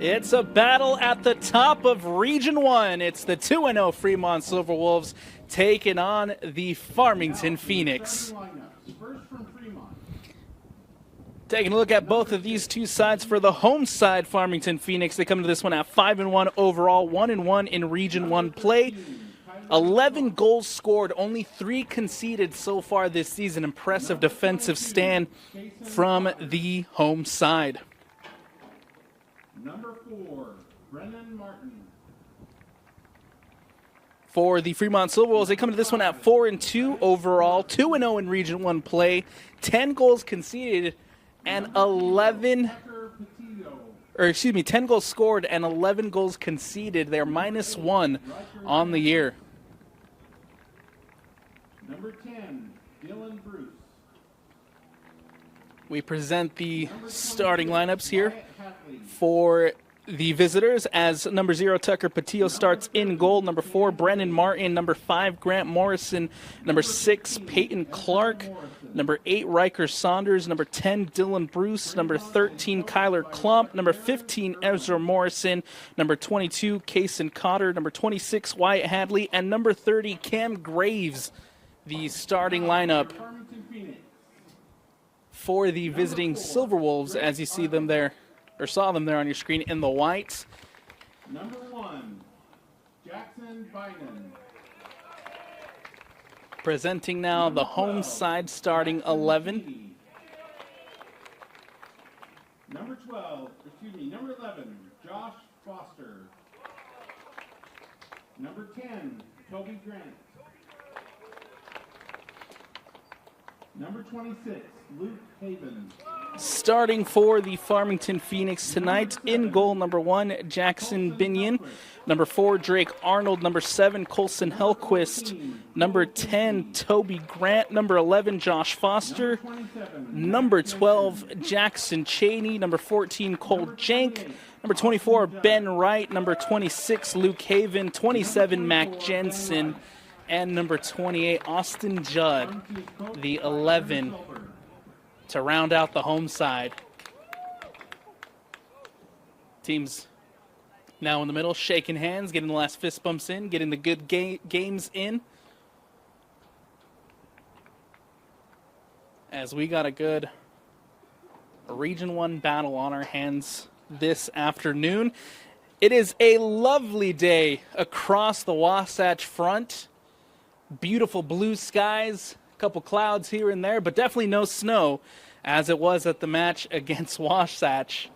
It's a battle at the top of Region 1. It's the 2-0 Fremont Silverwolves taking on the Farmington Phoenix. Taking a look at both of these two sides. For the home side, Farmington Phoenix, they come to this one at 5-1 overall, 1-1 in Region 1 play. 11 goals scored, only 3 conceded so far this season. Impressive defensive stand from the home side. Number 4, Brennan Martin. For the Fremont Silverwolves, they come to this one at 4-2 overall, 2-0 in Region 1 play, 10 goals conceded, and 10 goals scored and 11 goals conceded. They're -1 on the year. Number 10, Dylan Bruce. We present the starting lineups here for the visitors as number 0, Tucker Patillo starts in goal. Number 4, Brennan Martin. Number 5, Grant Morrison. Number 6, Peyton Clark. Number 8, Riker Saunders. Number 10, Dylan Bruce. Number 13, Kyler Klump. Number 15, Ezra Morrison. Number 22, Kason Cotter. Number 26, Wyatt Hadley. And number 30, Cam Graves. The starting lineup for the visiting Silverwolves, as you see them there, or saw them there on your screen in the whites. Number 1, Jackson Bynum. Presenting now the home side starting 11. Number 11, Josh Foster. Number 10, Toby Grant. Number 26, Luke Haven. Starting for the Farmington Phoenix tonight, in goal, number 1, Jackson Binion. Number 4, Drake Arnold. Number 7, Colson Hellquist. Number 10, Toby Grant. Number 11, Josh Foster. Number 12, Jackson Cheney. Number 14, Cole Jank. Number 24, Ben Wright. Number 26, Luke Haven. 27, Mac Jensen. And number 28, Austin Judd, the 11, to round out the home side. Teams now in the middle, shaking hands, getting the last fist bumps in, getting the good games in. As we got a good Region 1 battle on our hands this afternoon. It is a lovely day across the Wasatch Front. Beautiful blue skies, a couple clouds here and there, but definitely no snow as it was at the match against Wasatch.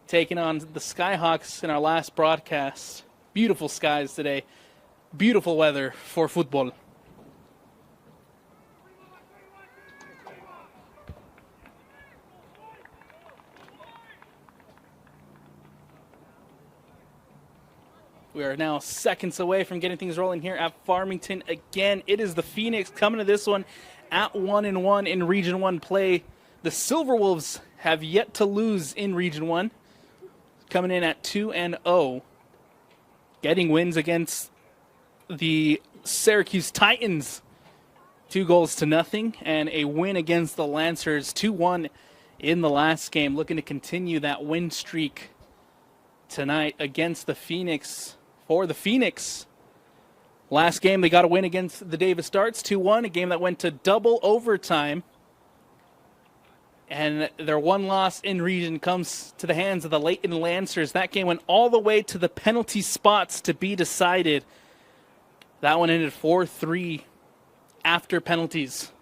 Taking on the Skyhawks in our last broadcast. Beautiful skies today. Beautiful weather for football. We are now seconds away from getting things rolling here at Farmington. Again, it is the Phoenix coming to this one at 1-1 in Region 1 play. The Silverwolves have yet to lose in Region 1, coming in at 2-0, getting wins against the Syracuse Titans, 2-0, and a win against the Lancers, 2-1 in the last game, looking to continue that win streak tonight against the Phoenix. For the Phoenix, last game they got a win against the Davis Darts, 2-1, a game that went to double overtime. And their one loss in region comes to the hands of the Layton Lancers. That game went all the way to the penalty spots to be decided. That one ended 4-3 after penalties.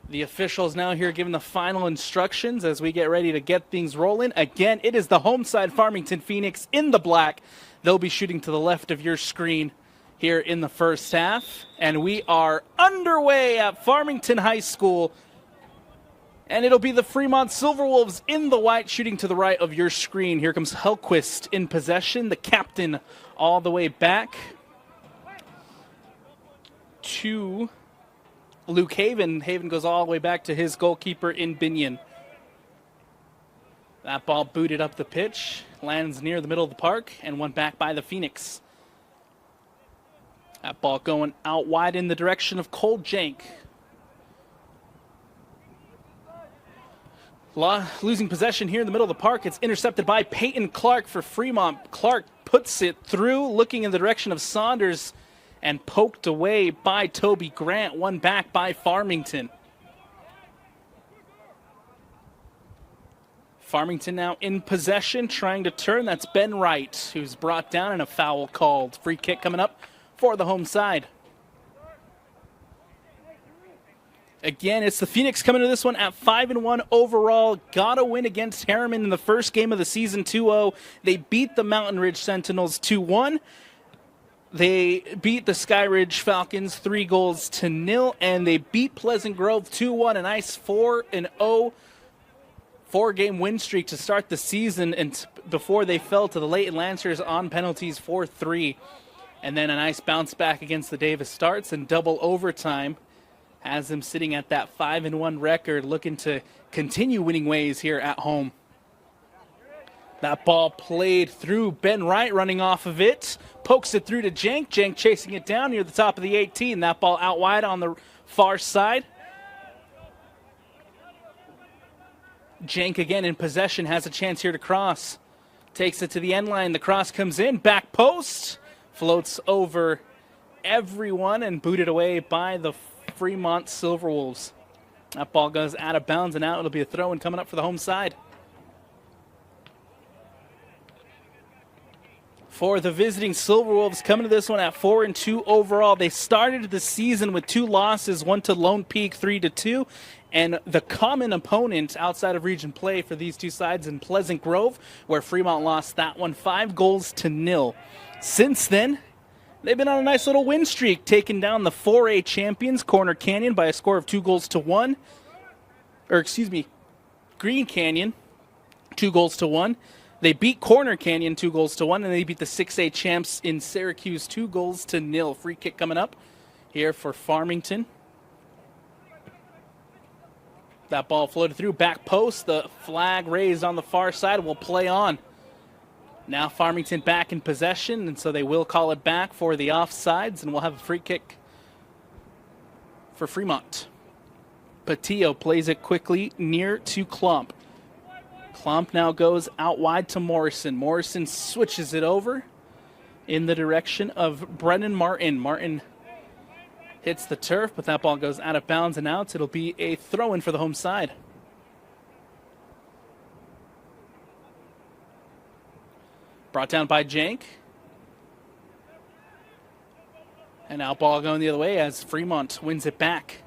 The officials now here giving the final instructions as we get ready to get things rolling. Again, it is the home side Farmington Phoenix in the black. They'll be shooting to the left of your screen here in the first half. And we are underway at Farmington High School. And it'll be the Fremont Silverwolves in the white shooting to the right of your screen. Here comes Hellquist in possession, the captain all the way back to Luke Haven. Haven goes all the way back to his goalkeeper in Binion. That ball booted up the pitch, lands near the middle of the park, and went back by the Phoenix. That ball going out wide in the direction of Cole Jank. Losing possession here in the middle of the park. It's intercepted by Peyton Clark for Fremont. Clark puts it through, looking in the direction of Saunders, and poked away by Toby Grant. One back by Farmington. Farmington now in possession, trying to turn. That's Ben Wright, who's brought down and a foul called. Free kick coming up for the home side. Again, it's the Phoenix coming to this one at 5-1 overall. Got a win against Harriman in the first game of the season, 2-0. They beat the Mountain Ridge Sentinels 2-1. They beat the Sky Ridge Falcons 3-0, and they beat Pleasant Grove 2-1. A nice 4-0 four-game win streak to start the season, and before they fell to the Leighton Lancers on penalties 4-3. And then a nice bounce back against the Davis Starts and double overtime has them sitting at that 5-1 record, looking to continue winning ways here at home. That ball played through. Ben Wright running off of it. Pokes it through to Jenk. Jenk chasing it down near the top of the 18. That ball out wide on the far side. Jenk again in possession, has a chance here to cross. Takes it to the end line. The cross comes in. Back post. Floats over everyone and booted away by the Fremont Silverwolves. That ball goes out of bounds, and now it'll be a throw-in coming up for the home side. For the visiting Silverwolves, coming to this one at 4-2 overall. They started the season with 2 losses, one to Lone Peak 3-2, and the common opponent outside of region play for these two sides in Pleasant Grove, where Fremont lost that one 5-0. Since then, they've been on a nice little win streak, taking down the 4A champions, Corner Canyon, by a score of 2-1. Green Canyon, 2-1. They beat Corner Canyon 2-1, and they beat the 6A champs in Syracuse 2-0. Free kick coming up here for Farmington. That ball floated through, back post. The flag raised on the far side will play on. Now Farmington back in possession, and so they will call it back for the offsides, and we'll have a free kick for Fremont. Patillo plays it quickly near to Klump. Klump now goes out wide to Morrison. Morrison switches it over in the direction of Brennan Martin. Martin hits the turf, but that ball goes out of bounds and out. It'll be a throw-in for the home side. Brought down by Jank. And now ball going the other way as Fremont wins it back.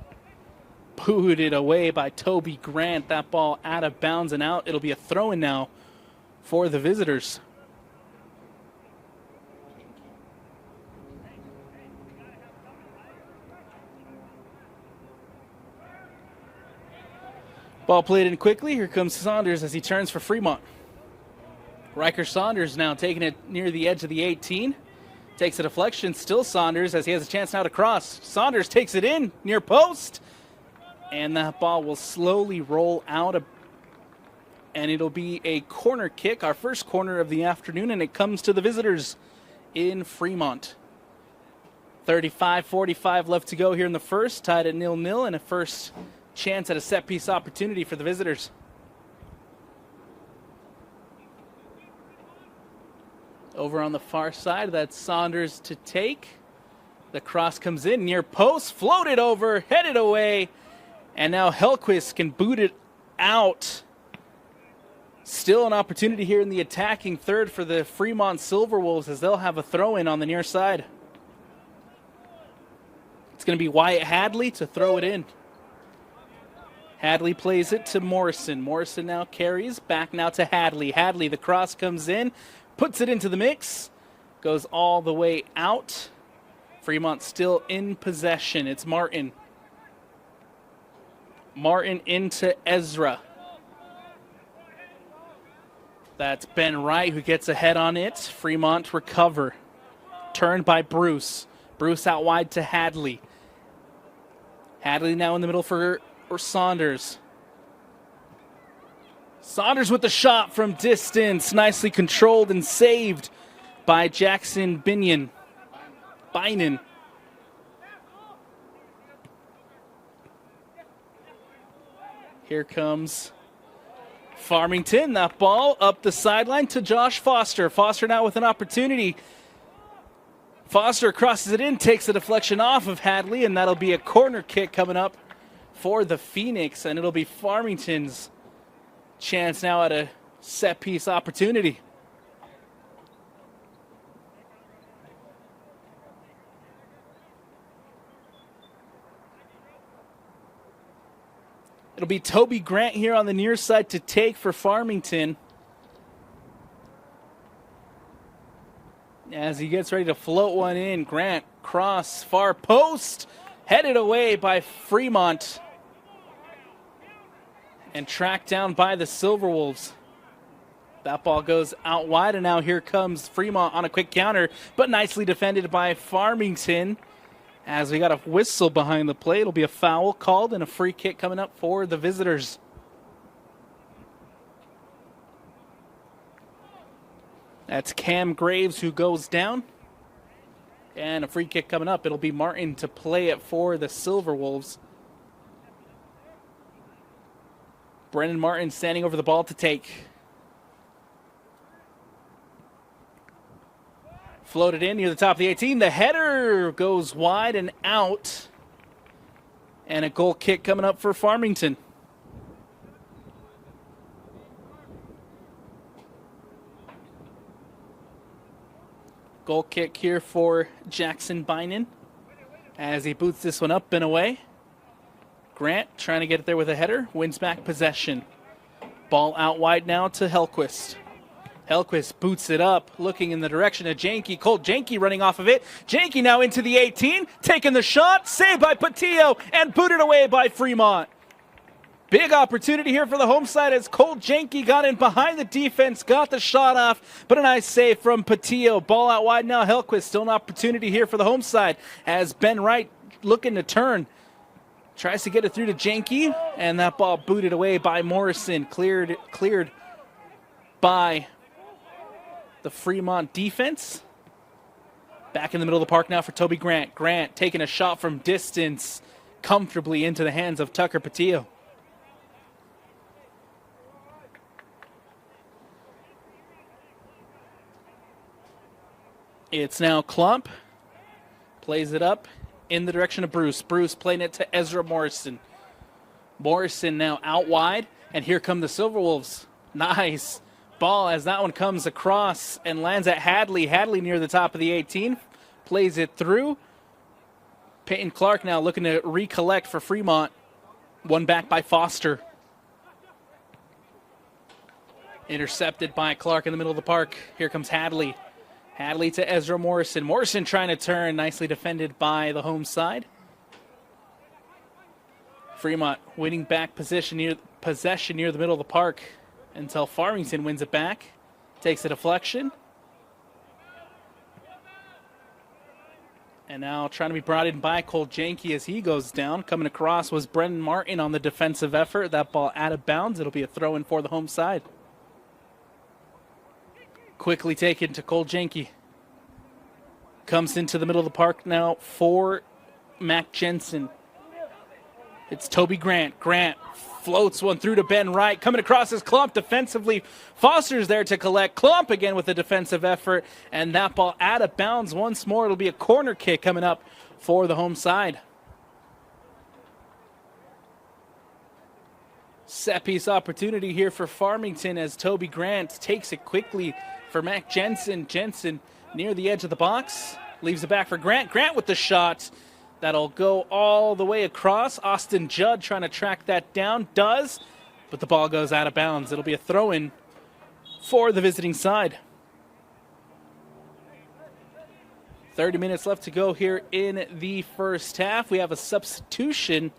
Booted away by Toby Grant. That ball out of bounds and out. It'll be a throw-in now for the visitors. Ball played in quickly. Here comes Saunders as he turns for Fremont. Riker Saunders now taking it near the edge of the 18. Takes a deflection. Still Saunders as he has a chance now to cross. Saunders takes it in near post. And that ball will slowly roll out. And it'll be a corner kick, our first corner of the afternoon. And it comes to the visitors in Fremont. 35-45 left to go here in the first. Tied at 0-0 and a first chance at a set-piece opportunity for the visitors. Over on the far side, that's Saunders to take. The cross comes in near post, floated over, headed away, and now Hellquist can boot it out. Still an opportunity here in the attacking third for the Fremont Silverwolves as they'll have a throw-in on the near side. It's going to be Wyatt Hadley to throw it in. Hadley plays it to Morrison. Morrison now carries, back now to Hadley. Hadley, the cross comes in, puts it into the mix, goes all the way out. Fremont still in possession. It's Martin. Martin into Ezra. That's Ben Wright who gets ahead on it. Fremont recover. Turned by Bruce. Bruce out wide to Hadley. Hadley now in the middle for Saunders. Saunders with the shot from distance. Nicely controlled and saved by Jackson Binion. Here comes Farmington, that ball up the sideline to Josh Foster. Foster now with an opportunity. Foster crosses it in, takes the deflection off of Hadley, and that'll be a corner kick coming up for the Phoenix, and it'll be Farmington's chance now at a set piece opportunity. It'll be Toby Grant here on the near side to take for Farmington, as he gets ready to float one in. Grant, cross, far post, headed away by Fremont and tracked down by the Silverwolves. That ball goes out wide, and now here comes Fremont on a quick counter, but nicely defended by Farmington. As we got a whistle behind the play, it'll be a foul called and a free kick coming up for the visitors. That's Cam Graves who goes down. And a free kick coming up. It'll be Martin to play it for the Silverwolves. Brennan Martin standing over the ball to take. Floated in near the top of the 18. The header goes wide and out. And a goal kick coming up for Farmington. Goal kick here for Jackson Bynan as he boots this one up and away. Grant trying to get it there with a header. Wins back possession. Ball out wide now to Hellquist. Hellquist boots it up, looking in the direction of Janke. Colt Janke running off of it. Janke now into the 18, taking the shot. Saved by Patillo and booted away by Fremont. Big opportunity here for the home side as Colt Janke got in behind the defense, got the shot off, but a nice save from Patillo. Ball out wide now. Hellquist, still an opportunity here for the home side as Ben Wright looking to turn. Tries to get it through to Janke, and that ball booted away by Morrison. Cleared by the Fremont defense. Back in the middle of the park now for Toby Grant. Grant taking a shot from distance comfortably into the hands of Tucker Patillo. It's now Klump. Plays it up in the direction of Bruce. Bruce playing it to Ezra Morrison. Morrison now out wide, and here come the Silverwolves. Nice ball as that one comes across and lands at Hadley. Hadley near the top of the 18. Plays it through. Peyton Clark now looking to recollect for Fremont. One back by Foster. Intercepted by Clark in the middle of the park. Here comes Hadley. Hadley to Ezra Morrison. Morrison trying to turn. Nicely defended by the home side. Fremont winning back possession near the middle of the park until Farmington wins it back. Takes a deflection. And now trying to be brought in by Colt Janke as he goes down. Coming across was Brendan Martin on the defensive effort. That ball out of bounds. It'll be a throw in for the home side. Quickly taken to Colt Janke. Comes into the middle of the park now for Mac Jensen. It's Toby Grant. Grant floats one through to Ben Wright. Coming across his Klump defensively. Foster's there to collect. Klump again with a defensive effort. And that ball out of bounds once more. It'll be a corner kick coming up for the home side. Set piece opportunity here for Farmington as Toby Grant takes it quickly for Mac Jensen. Jensen near the edge of the box. Leaves it back for Grant. Grant with the shot. That'll go all the way across. Austin Judd trying to track that down. Does, but the ball goes out of bounds. It'll be a throw-in for the visiting side. 30 minutes left to go here in the first half. We have a substitution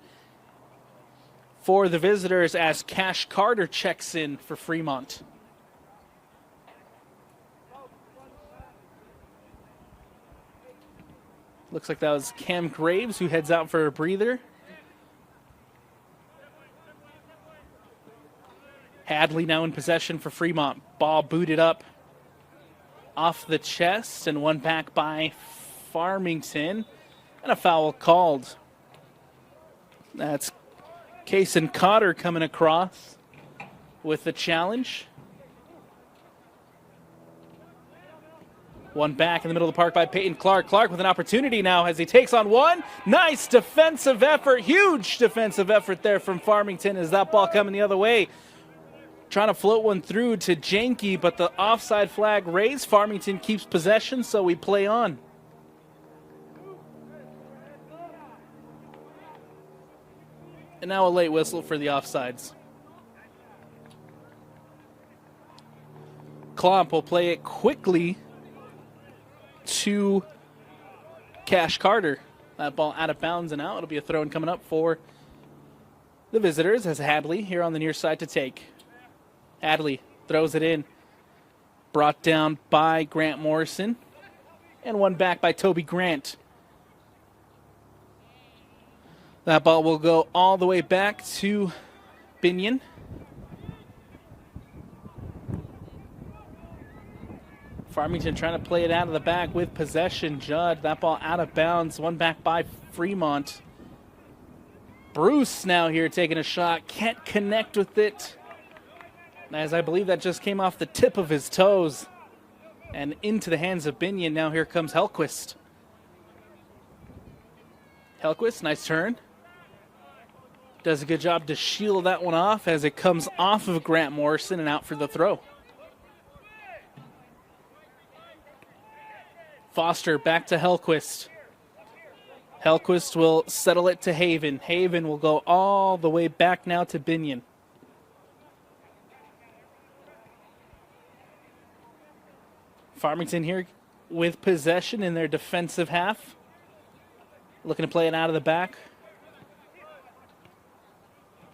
for the visitors as Cash Carter checks in for Fremont. Looks like that was Cam Graves who heads out for a breather. Hadley now in possession for Fremont. Ball booted up off the chest and one back by Farmington. And a foul called. That's Kason Cotter coming across. with the challenge. One back in the middle of the park by Peyton Clark. Clark with an opportunity now as he takes on one. Nice defensive effort. Huge defensive effort there from Farmington as that ball coming the other way. Trying to float one through to Janke, but the offside flag raised. Farmington keeps possession, so we play on. And now a late whistle for the offsides. Klomp will play it quickly to Cash Carter. That ball out of bounds and out. It'll be a throw-in coming up for the visitors as Hadley here on the near side to take. Hadley throws it in. Brought down by Grant Morrison. And one back by Toby Grant. That ball will go all the way back to Binion. Farmington trying to play it out of the back with possession. Judd, that ball out of bounds. One back by Fremont. Bruce now here taking a shot. Can't connect with it. As I believe that just came off the tip of his toes. And into the hands of Binion. Now here comes Hellquist. Hellquist, nice turn. Does a good job to shield that one off as it comes off of Grant Morrison and out for the throw. Foster back to Hellquist. Hellquist will settle it to Haven. Haven will go all the way back now to Binion. Farmington here with possession in their defensive half. Looking to play it out of the back.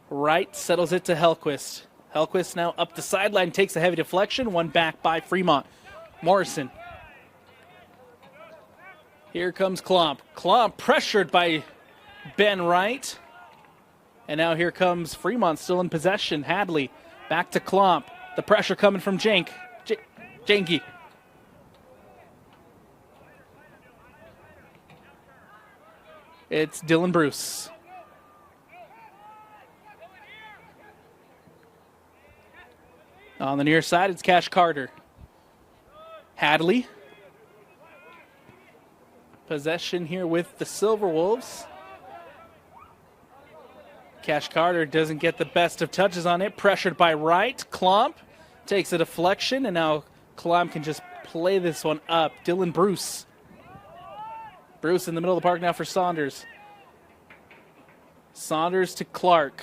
Wright settles it to Hellquist. Hellquist now up the sideline, takes a heavy deflection. One back by Fremont. Morrison. Here comes Klomp. Klomp pressured by Ben Wright. And now here comes Fremont still in possession. Hadley back to Klomp. The pressure coming from Janke. It's Dylan Bruce. On the near side, it's Cash Carter. Hadley. Possession here with the Silverwolves. Cash Carter doesn't get the best of touches on it. Pressured by Wright. Klomp takes a deflection, and now Klomp can just play this one up. Dylan Bruce. Bruce in the middle of the park now for Saunders. Saunders to Clark.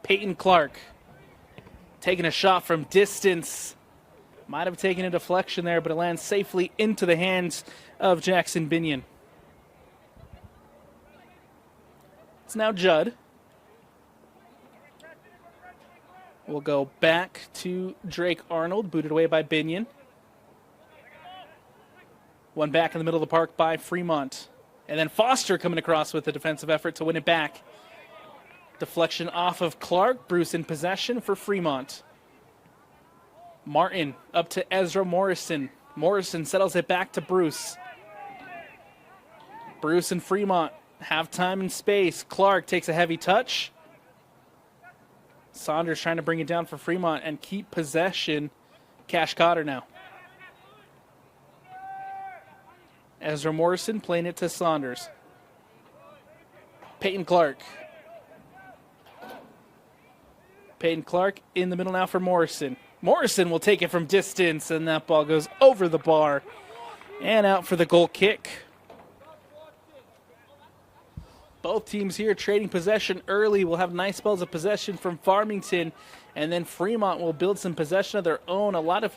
Peyton Clark. Taking a shot from distance. Might have taken a deflection there, but it lands safely into the hands of Jackson Binion. It's now Judd. We'll go back to Drake Arnold, booted away by Binion. One back in the middle of the park by Fremont. And then Foster coming across with a defensive effort to win it back. Deflection off of Clark. Bruce in possession for Fremont. Martin up to Ezra Morrison. Morrison settles it back to Bruce. Bruce and Fremont have time and space. Clark takes a heavy touch. Saunders trying to bring it down for Fremont and keep possession. Cash Cotter now. Ezra Morrison playing it to Saunders. Peyton Clark. Peyton Clark in the middle now for Morrison. Morrison will take it from distance, and that ball goes over the bar and out for the goal kick. Both teams here trading possession early. We'll have nice spells of possession from Farmington, and then Fremont will build some possession of their own. A lot of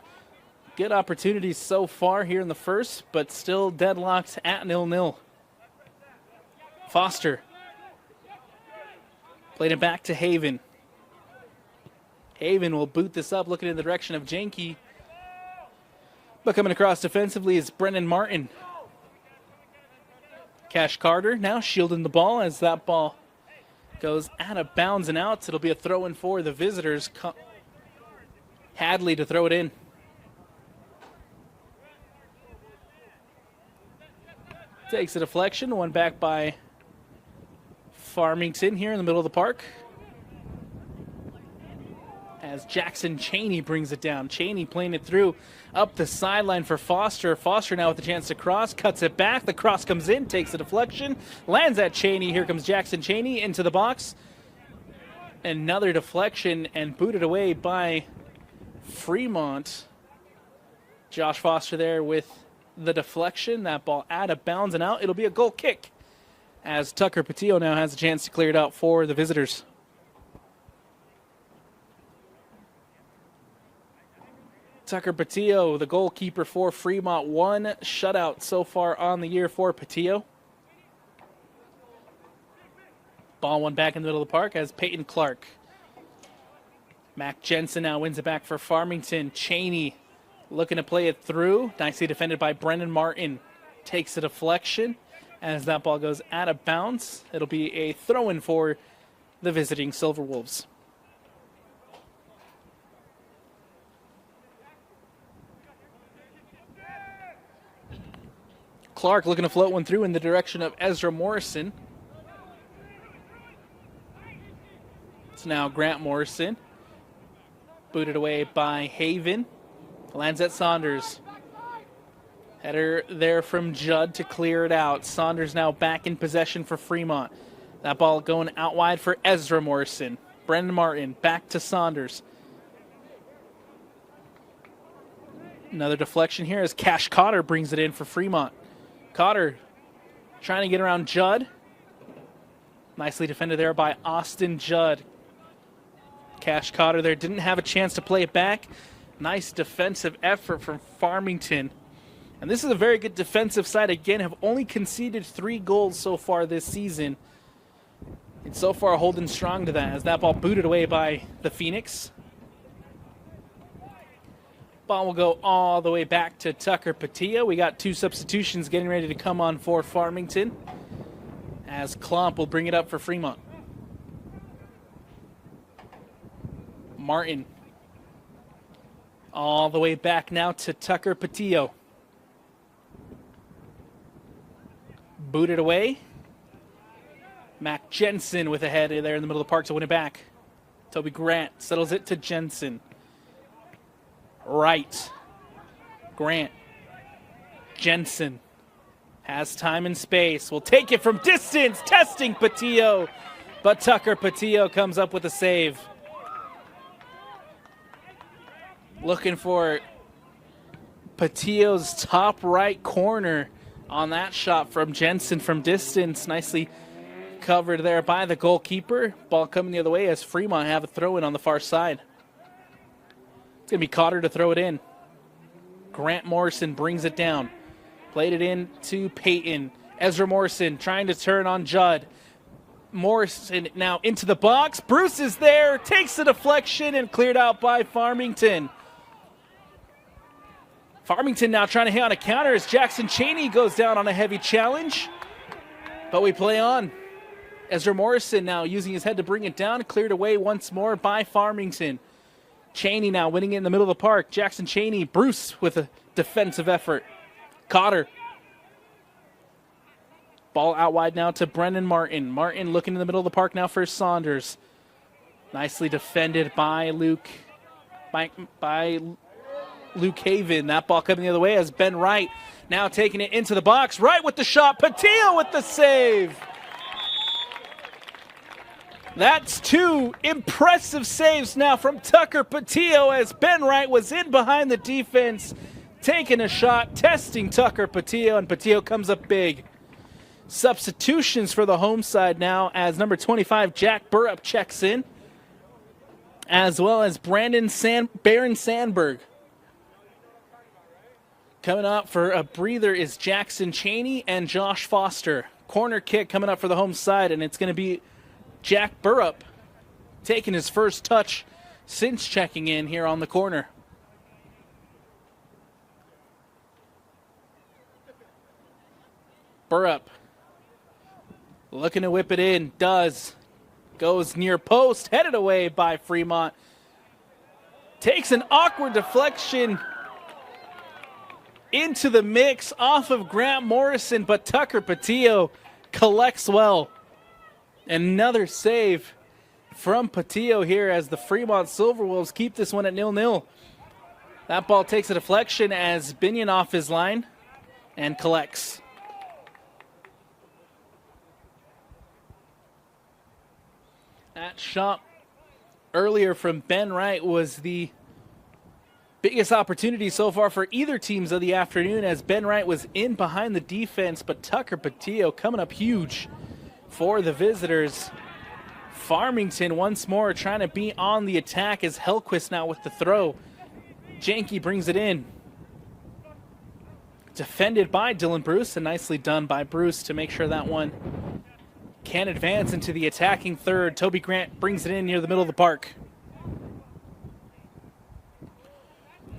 good opportunities so far here in the first, but still deadlocked at 0-0. Foster played it back to Haven. Haven will boot this up, looking in the direction of Janke. But coming across defensively is Brennan Martin. Cash Carter now shielding the ball as that ball goes out of bounds and out. It'll be a throw-in for the visitors. Hadley to throw it in. Takes a deflection, one back by Farmington here in the middle of the park. as Jackson Cheney brings it down. Cheney playing it through up the sideline for Foster. Foster now with the chance to cross, cuts it back. The cross comes in, takes a deflection, lands at Cheney. Here comes Jackson Cheney into the box. Another deflection and booted away by Fremont. Josh Foster there with the deflection. That ball out of bounds and out. It'll be a goal kick as Tucker Patillo now has a chance to clear it out for the visitors. Tucker Patillo, the goalkeeper for Fremont, one shutout so far on the year for Patillo. Ball one back in the middle of the park as Peyton Clark. Mac Jensen now wins it back for Farmington. Cheney looking to play it through. Nicely defended by Brendan Martin. Takes a deflection as that ball goes out of bounds. It'll be a throw-in for the visiting Silverwolves. Clark looking to float one through in the direction of Ezra Morrison. It's now Grant Morrison. Booted away by Haven. Lands at Saunders. Header there from Judd to clear it out. Saunders now back in possession for Fremont. That ball going out wide for Ezra Morrison. Brendan Martin back to Saunders. Another deflection here as Cash Cotter brings it in for Fremont. Cotter trying to get around Judd. Nicely defended there by Austin Judd. Cash Cotter there didn't have a chance to play it back. Nice defensive effort from Farmington. And this is a very good defensive side. Again, have only conceded 3 goals so far this season. And so far holding strong to that as that ball booted away by the Phoenix. Ball will go all the way back to Tucker Patillo. We got 2 substitutions getting ready to come on for Farmington as Klomp will bring it up for Fremont. Martin all the way back now to Tucker Patillo. Booted away. Mac Jensen with a head there in the middle of the park to win it back. Toby Grant settles it to Jensen. Right. Grant. Jensen has time and space. Will take it from distance. Testing Patillo. But Tucker Patillo comes up with a save. Looking for Patillo's top right corner on that shot from Jensen from distance. Nicely covered there by the goalkeeper. Ball coming the other way as Fremont have a throw-in on the far side. It's going to be Cotter to throw it in. Grant Morrison brings it down. Played it in to Peyton. Ezra Morrison trying to turn on Judd. Morrison now into the box. Bruce is there. Takes the deflection and cleared out by Farmington. Farmington now trying to hit on a counter as Jackson Cheney goes down on a heavy challenge. But we play on. Ezra Morrison now using his head to bring it down. Cleared away once more by Farmington. Cheney now winning it in the middle of the park. Jackson Cheney, Bruce with a defensive effort. Cotter. Ball out wide now to Brendan Martin. Martin looking in the middle of the park now for Saunders. Nicely defended by Luke Haven. That ball coming the other way as Ben Wright now taking it into the box. Wright with the shot. Patillo with the save. That's 2 impressive saves now from Tucker Patillo as Ben Wright was in behind the defense, taking a shot, testing Tucker Patillo, and Patillo comes up big. Substitutions for the home side now as number 25, Jack Burrup, checks in, as well as Baron Sandberg. Coming up for a breather is Jackson Cheney and Josh Foster. Corner kick coming up for the home side, and it's going to be Jack Burrup taking his first touch since checking in here on the corner. Burrup looking to whip it in. Does. Goes near post. Headed away by Fremont. Takes an awkward deflection into the mix off of Grant Morrison, but Tucker Patillo collects well. Another save from Patillo here as the Fremont Silverwolves keep this one at 0-0. That ball takes a deflection as Binion off his line and collects. That shot earlier from Ben Wright was the biggest opportunity so far for either teams of the afternoon as Ben Wright was in behind the defense, but Tucker Patillo coming up huge for the visitors. Farmington once more trying to be on the attack as Hellquist now with the throw. Janke brings it in. Defended by Dylan Bruce, and nicely done by Bruce to make sure that one can advance into the attacking third. Toby Grant brings it in near the middle of the park.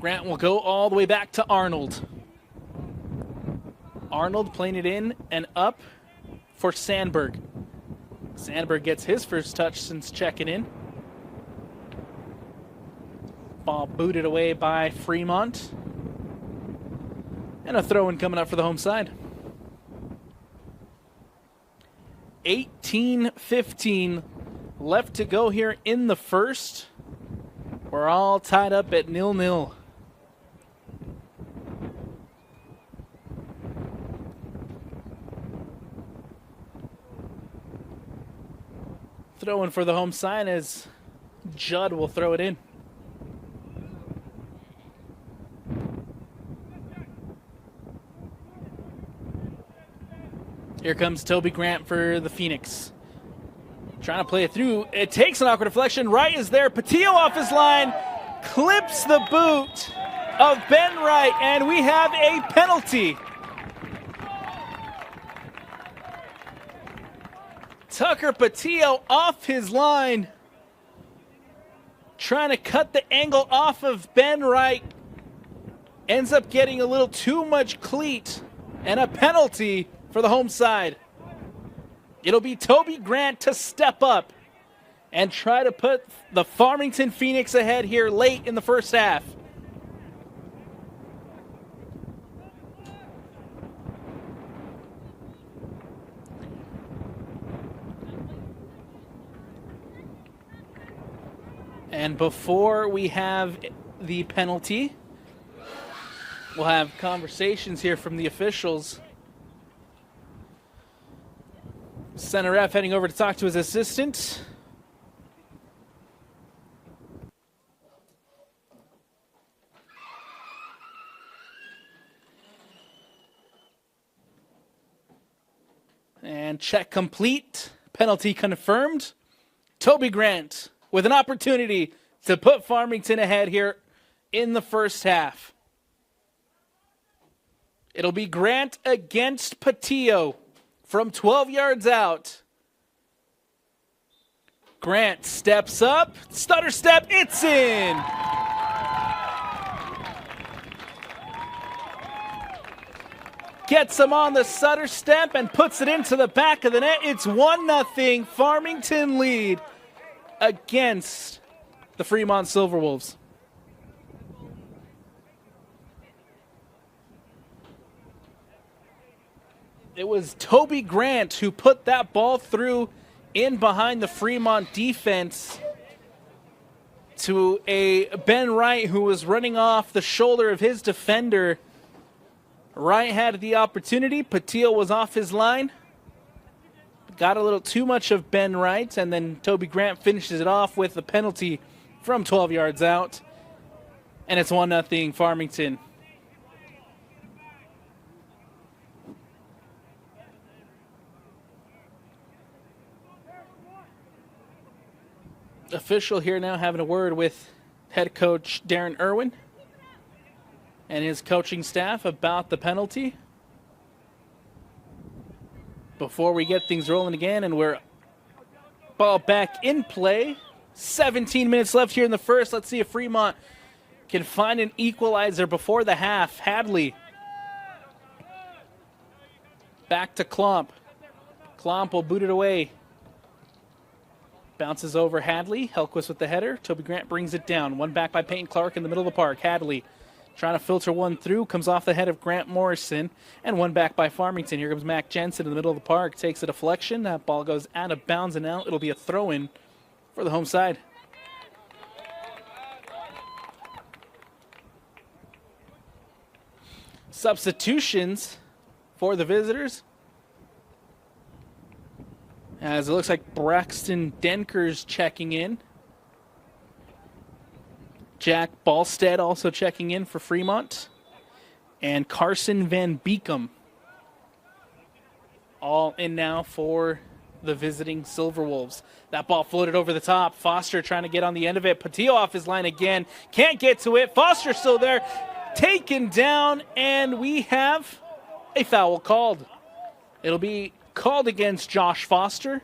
Grant will go all the way back to Arnold. Arnold playing it in and up for Sandberg. Sandberg gets his first touch since checking in. Ball booted away by Fremont. And a throw-in coming up for the home side. 18-15 left to go here in the first. We're all tied up at 0-0. Throw-in for the home side as Judd will throw it in. Here comes Toby Grant for the Phoenix. Trying to play it through. It takes an awkward deflection. Wright is there. Patillo off his line. Clips the boot of Ben Wright. And we have a penalty. Tucker Patillo off his line. Trying to cut the angle off of Ben Wright. Ends up getting a little too much cleat. And a penalty for the home side. It'll be Toby Grant to step up and try to put the Farmington Phoenix ahead here late in the first half. And before we have the penalty, we'll have conversations here from the officials. Center ref heading over to talk to his assistant. And check complete. Penalty confirmed. Toby Grant with an opportunity to put Farmington ahead here in the first half. It'll be Grant against Patillo. From 12 yards out, Grant steps up, stutter step, it's in! Gets him on the stutter step and puts it into the back of the net. It's 1-0 Farmington lead against the Fremont Silverwolves. It was Toby Grant who put that ball through in behind the Fremont defense to a Ben Wright who was running off the shoulder of his defender. Wright had the opportunity. Patillo was off his line. Got a little too much of Ben Wright, and then Toby Grant finishes it off with a penalty from 12 yards out. And it's 1-0 Farmington. Official here now having a word with head coach Darren Irwin and his coaching staff about the penalty before we get things rolling again. And we're ball back in play. 17 minutes left here in the first. Let's see if Fremont can find an equalizer before the half. Hadley back to Klomp. Klomp will boot it away. Bounces over Hadley. Hellquist with the header. Toby Grant brings it down. One back by Peyton Clark in the middle of the park. Hadley trying to filter one through. Comes off the head of Grant Morrison. And one back by Farmington. Here comes Mac Jensen in the middle of the park. Takes a deflection. That ball goes out of bounds and out. It'll be a throw-in for the home side. Substitutions for the visitors, as it looks like Braxton Denker's checking in. Jack Ballstead also checking in for Fremont. And Carson Van Beekum all in now for the visiting Silverwolves. That ball floated over the top. Foster trying to get on the end of it. Patillo off his line again. Can't get to it. Foster still there. Taken down, and we have a foul called. It'll be called against Josh Foster.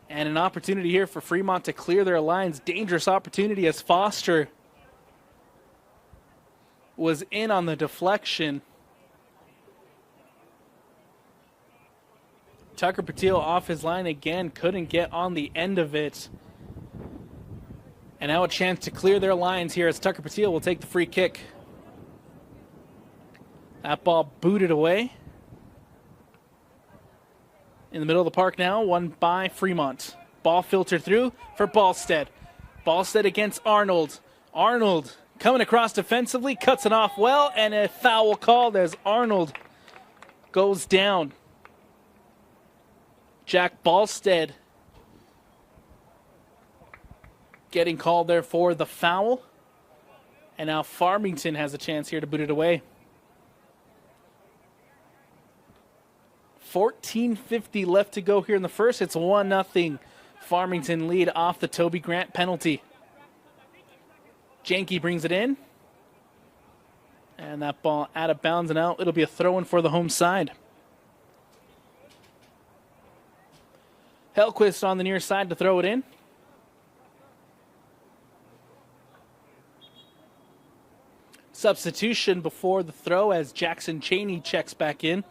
And an opportunity here for Fremont to clear their lines. Dangerous opportunity as Foster was in on the deflection. Tucker Patillo off his line again. Couldn't get on the end of it. And now a chance to clear their lines here as Tucker Patillo will take the free kick. That ball booted away. In the middle of the park now, won by Fremont. Ball filtered through for Ballstead. Ballstead against Arnold. Arnold coming across defensively, cuts it off well, and a foul called as Arnold goes down. Jack Ballstead getting called there for the foul. And now Farmington has a chance here to boot it away. 14:50 left to go here in the first. It's 1-0 Farmington lead off the Toby Grant penalty. Janke brings it in. And that ball out of bounds and out. It'll be a throw-in for the home side. Hellquist on the near side to throw it in. Substitution before the throw as Jackson Cheney checks back in.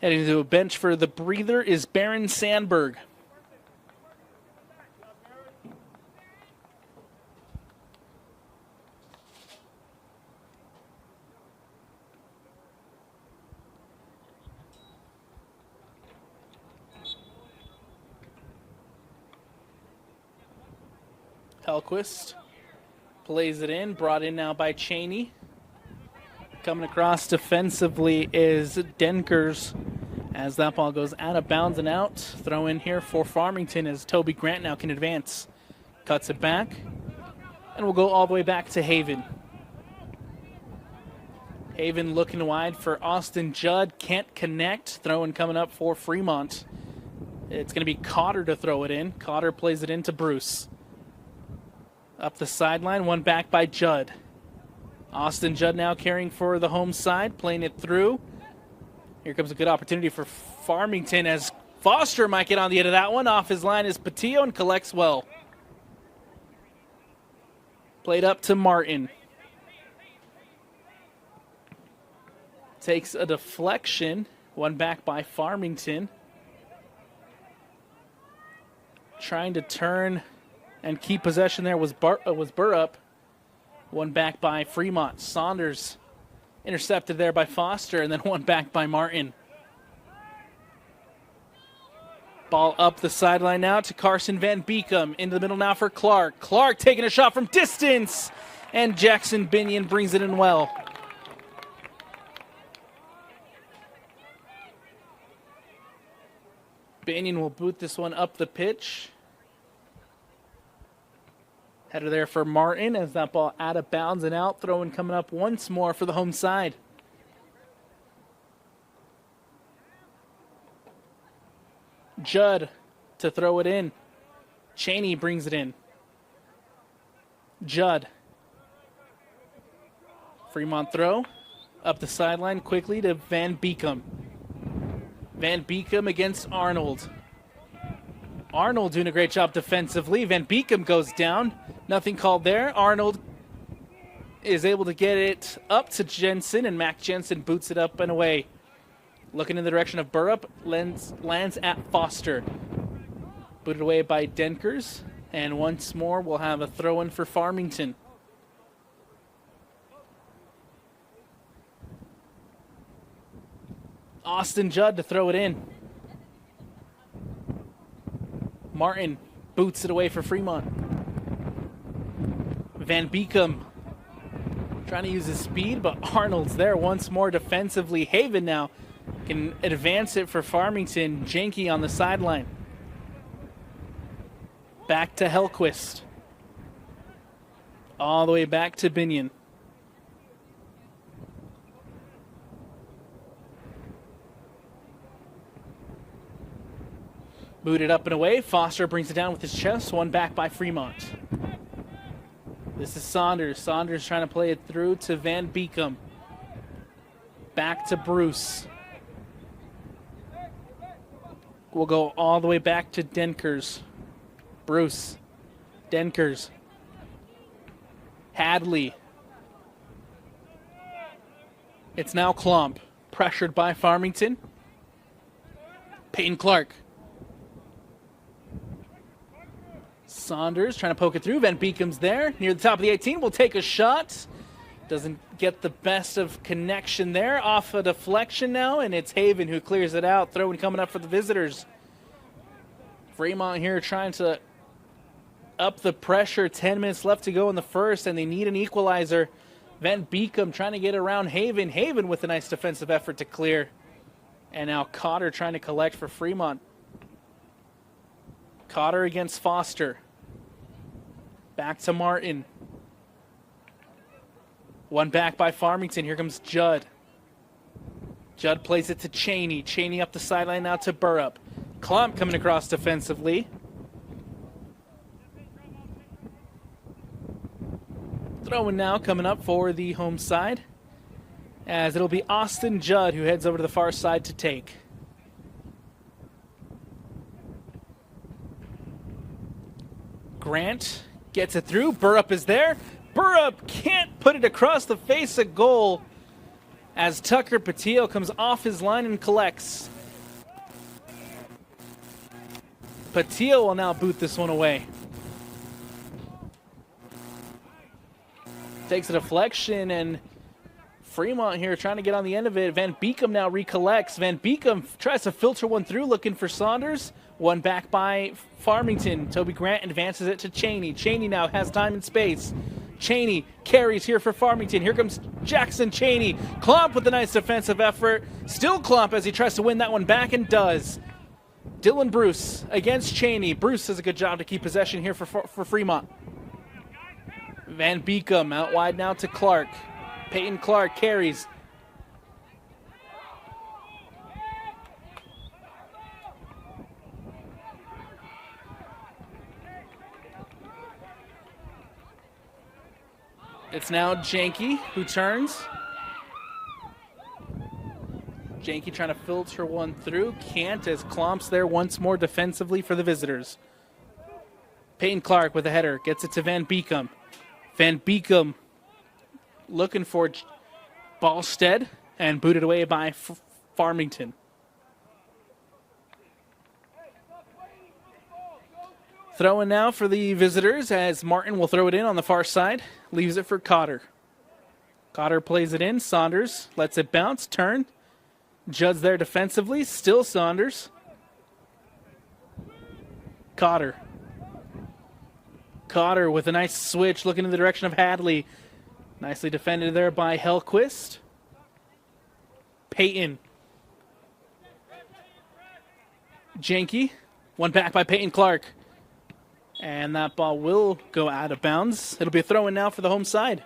Heading to a bench for the breather is Baron Sandberg. Hellquist plays it in, brought in now by Cheney. Coming across defensively is Denkers as that ball goes out of bounds and out. Throw in here for Farmington as Toby Grant now can advance. Cuts it back, and we'll go all the way back to Haven. Haven looking wide for Austin Judd. Can't connect. Throw in coming up for Fremont. It's going to be Cotter to throw it in. Cotter plays it into Bruce. Up the sideline, one back by Judd. Austin Judd now carrying for the home side, playing it through. Here comes a good opportunity for Farmington as Foster might get on the end of that one. Off his line is Patillo and collects well. Played up to Martin. Takes a deflection, one back by Farmington. Trying to turn and keep possession there was Burrup. One back by Fremont. Saunders intercepted there by Foster, and then one back by Martin. Ball up the sideline now to Carson Van Beekum. Into the middle now for Clark. Clark taking a shot from distance, and Jackson Binion brings it in well. Binion will boot this one up the pitch. Header there for Martin as that ball out of bounds and out. Throw-in coming up once more for the home side. Judd to throw it in. Cheney brings it in. Judd. Fremont throw. Up the sideline quickly to Van Beekum. Van Beekum against Arnold. Arnold doing a great job defensively. Van Beekum goes down. Nothing called there. Arnold is able to get it up to Jensen, and Mac Jensen boots it up and away. Looking in the direction of Burrup, lands at Foster. Booted away by Denkers, and once more we'll have a throw-in for Farmington. Austin Judd to throw it in. Martin boots it away for Fremont. Van Beekum trying to use his speed, but Arnold's there once more defensively. Haven now can advance it for Farmington. Janke on the sideline. Back to Hellquist. All the way back to Binion. Booted up and away. Foster brings it down with his chest. One back by Fremont. This is Saunders. Saunders trying to play it through to Van Beekum. Back to Bruce. We'll go all the way back to Denkers. Bruce. Denkers. Hadley. It's now Klomp. Pressured by Farmington. Peyton Clark. Saunders trying to poke it through. Van Beekum's there. Near the top of the 18. Will take a shot. Doesn't get the best of connection there. Off a deflection now, and it's Haven who clears it out. Throw-in coming up for the visitors. Fremont here trying to up the pressure. 10 minutes left to go in the first, and they need an equalizer. Van Beekum trying to get around Haven. Haven with a nice defensive effort to clear. And now Cotter trying to collect for Fremont. Cotter against Foster. Back to Martin. One back by Farmington. Here comes Judd. Judd plays it to Cheney. Cheney up the sideline now to Burrup. Klomp coming across defensively. Throwing now coming up for the home side, as it'll be Austin Judd who heads over to the far side to take. Grant gets it through. Burrup is there. Burrup can't put it across the face of goal as Tucker Patillo comes off his line and collects. Patillo will now boot this one away. Takes a deflection, and Fremont here trying to get on the end of it. Van Beekum now recollects. Van Beekum tries to filter one through, looking for Saunders. One back by Farmington. Toby Grant advances it to Cheney. Cheney now has time and space. Cheney carries here for Farmington. Here comes Jackson Cheney. Klomp with a nice defensive effort. Still Klomp as he tries to win that one back, and does. Dylan Bruce against Cheney. Bruce does a good job to keep possession here for Fremont. Van Beekum out wide now to Clark. Peyton Clark carries. It's now Janke who turns. Janke trying to filter one through. Can't, as Klomp's there once more defensively for the visitors. Peyton Clark with a header. Gets it to Van Beekum. Van Beekum looking for Ballstead, and booted away by Farmington. Throwing now for the visitors as Martin will throw it in on the far side. Leaves it for Cotter. Cotter plays it in. Saunders lets it bounce. Turn. Judd's there defensively. Still Saunders. Cotter. Cotter with a nice switch looking in the direction of Hadley. Nicely defended there by Hellquist. Peyton. Janke. One back by Peyton Clark. And that ball will go out of bounds. It'll be a throw-in now for the home side.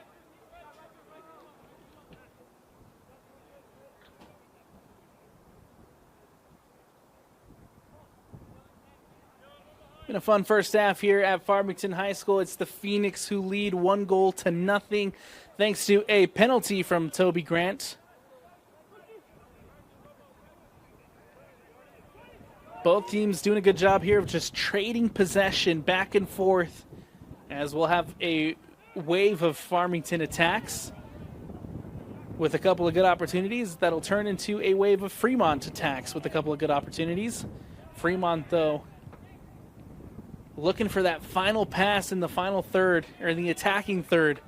Been a fun first half here at Farmington High School. It's the Phoenix who lead 1-0 thanks to a penalty from Toby Grant. Both teams doing a good job here of just trading possession back and forth, as we'll have a wave of Farmington attacks with a couple of good opportunities that'll turn into a wave of Fremont attacks with a couple of good opportunities. Fremont, though, looking for that final pass in the final third, or in the attacking third,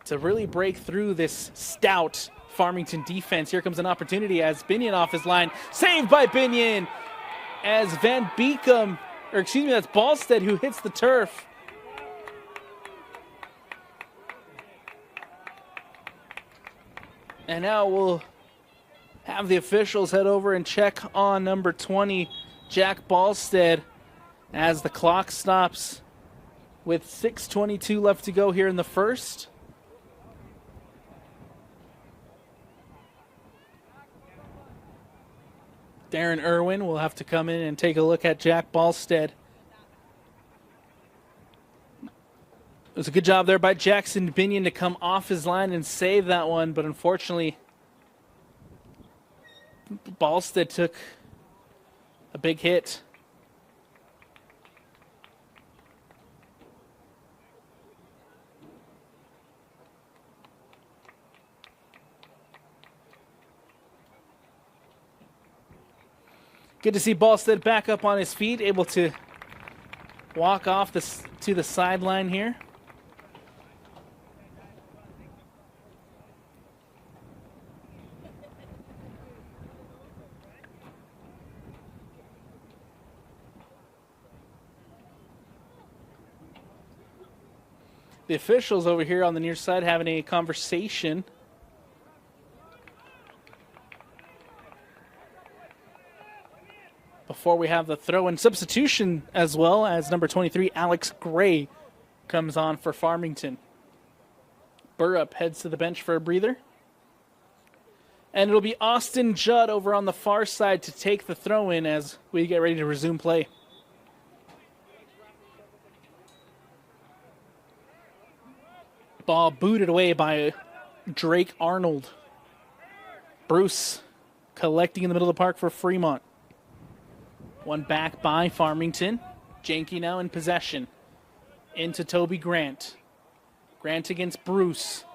to really break through this stout Farmington defense. Here comes an opportunity as Binion off his line. Saved by Binion as Van Beekum Or excuse me, that's Ballstead who hits the turf. And now we'll have the officials head over and check on number 20, Jack Ballstead, as the clock stops with 6:22 left to go here in the first. Darren Irwin will have to come in and take a look at Jack Ballstead. It was a good job there by Jackson Binion to come off his line and save that one, but unfortunately, Ballstead took a big hit. Good to see Ballstead back up on his feet, able to walk off to the sideline here. The officials over here on the near side having a conversation. Before we have the throw-in substitution as well, as number 23, Alex Gray, comes on for Farmington. Burrup heads to the bench for a breather. And it'll be Austin Judd over on the far side to take the throw-in as we get ready to resume play. Ball booted away by Drake Arnold. Bruce collecting in the middle of the park for Fremont. One back by Farmington. Janke now in possession. Into Toby Grant. Grant against Bruce.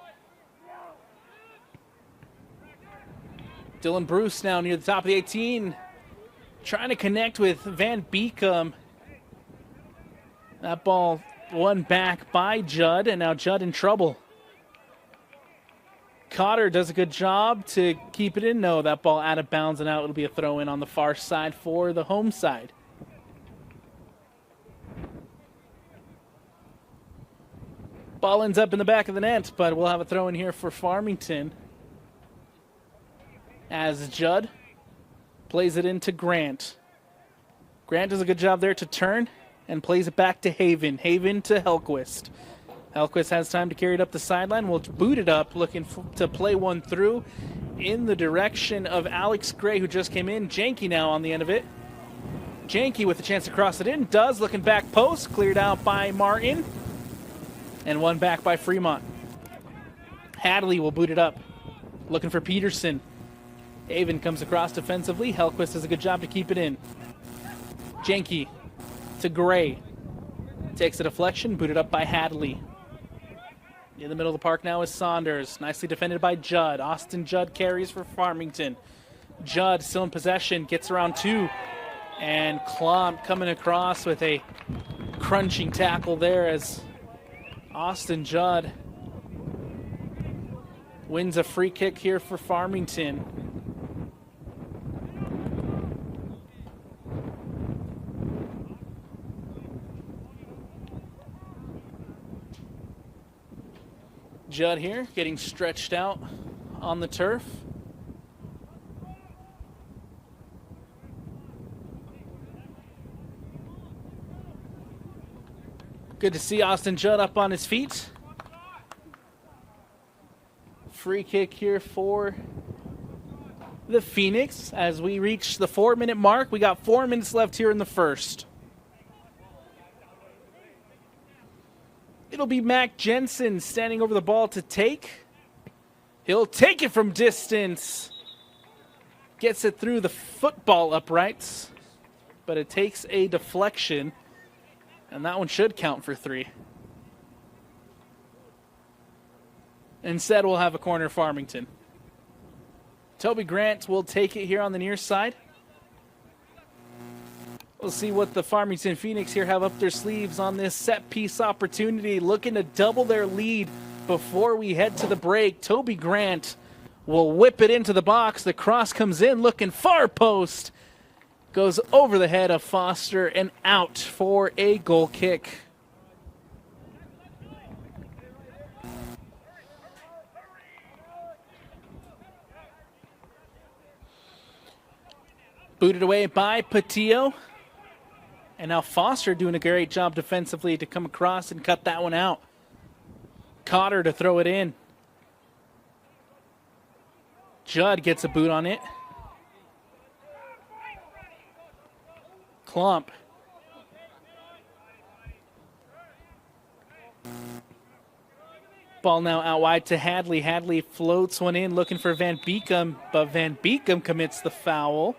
Dylan Bruce now near the top of the 18. Trying to connect with Van Beekum. That ball won back by Judd, and now Judd in trouble. Cotter does a good job to keep it in. No, that ball out of bounds and out. It'll be a throw in on the far side for the home side. Ball ends up in the back of the net, but we'll have a throw in here for Farmington. As Judd plays it into Grant. Grant does a good job there to turn and plays it back to Haven. Haven to Helquist. Helquist has time to carry it up the sideline. We'll boot it up, looking to play one through in the direction of Alex Gray, who just came in. Janke now on the end of it. Janke with a chance to cross it in. Does, looking back post. Cleared out by Martin. And one back by Fremont. Hadley will boot it up. Looking for Peterson. Haven comes across defensively. Helquist does a good job to keep it in. Janke to Gray. Takes a deflection, booted up by Hadley. In the middle of the park now is Saunders. Nicely defended by Judd. Austin Judd carries for Farmington. Judd still in possession, gets around two. And Klomp coming across with a crunching tackle there as Austin Judd wins a free kick here for Farmington. Judd here getting stretched out on the turf. Good to see Austin Judd up on his feet. Free kick here for the Phoenix as we reach the 4-minute mark. We got 4 minutes left here in the first. It'll be Mac Jensen standing over the ball to take. He'll take it from distance. Gets it through the football uprights, but it takes a deflection, and that one should count for 3. Instead, we'll have a corner Farmington. Toby Grant will take it here on the near side. We'll see what the Farmington Phoenix here have up their sleeves on this set piece opportunity, looking to double their lead before we head to the break. Toby Grant will whip it into the box. The cross comes in, looking far post. Goes over the head of Foster and out for a goal kick. Booted away by Patillo. And now Foster doing a great job defensively to come across and cut that one out. Cotter to throw it in. Judd gets a boot on it. Klump. Ball now out wide to Hadley. Hadley floats one in looking for Van Beekum, but Van Beekum commits the foul.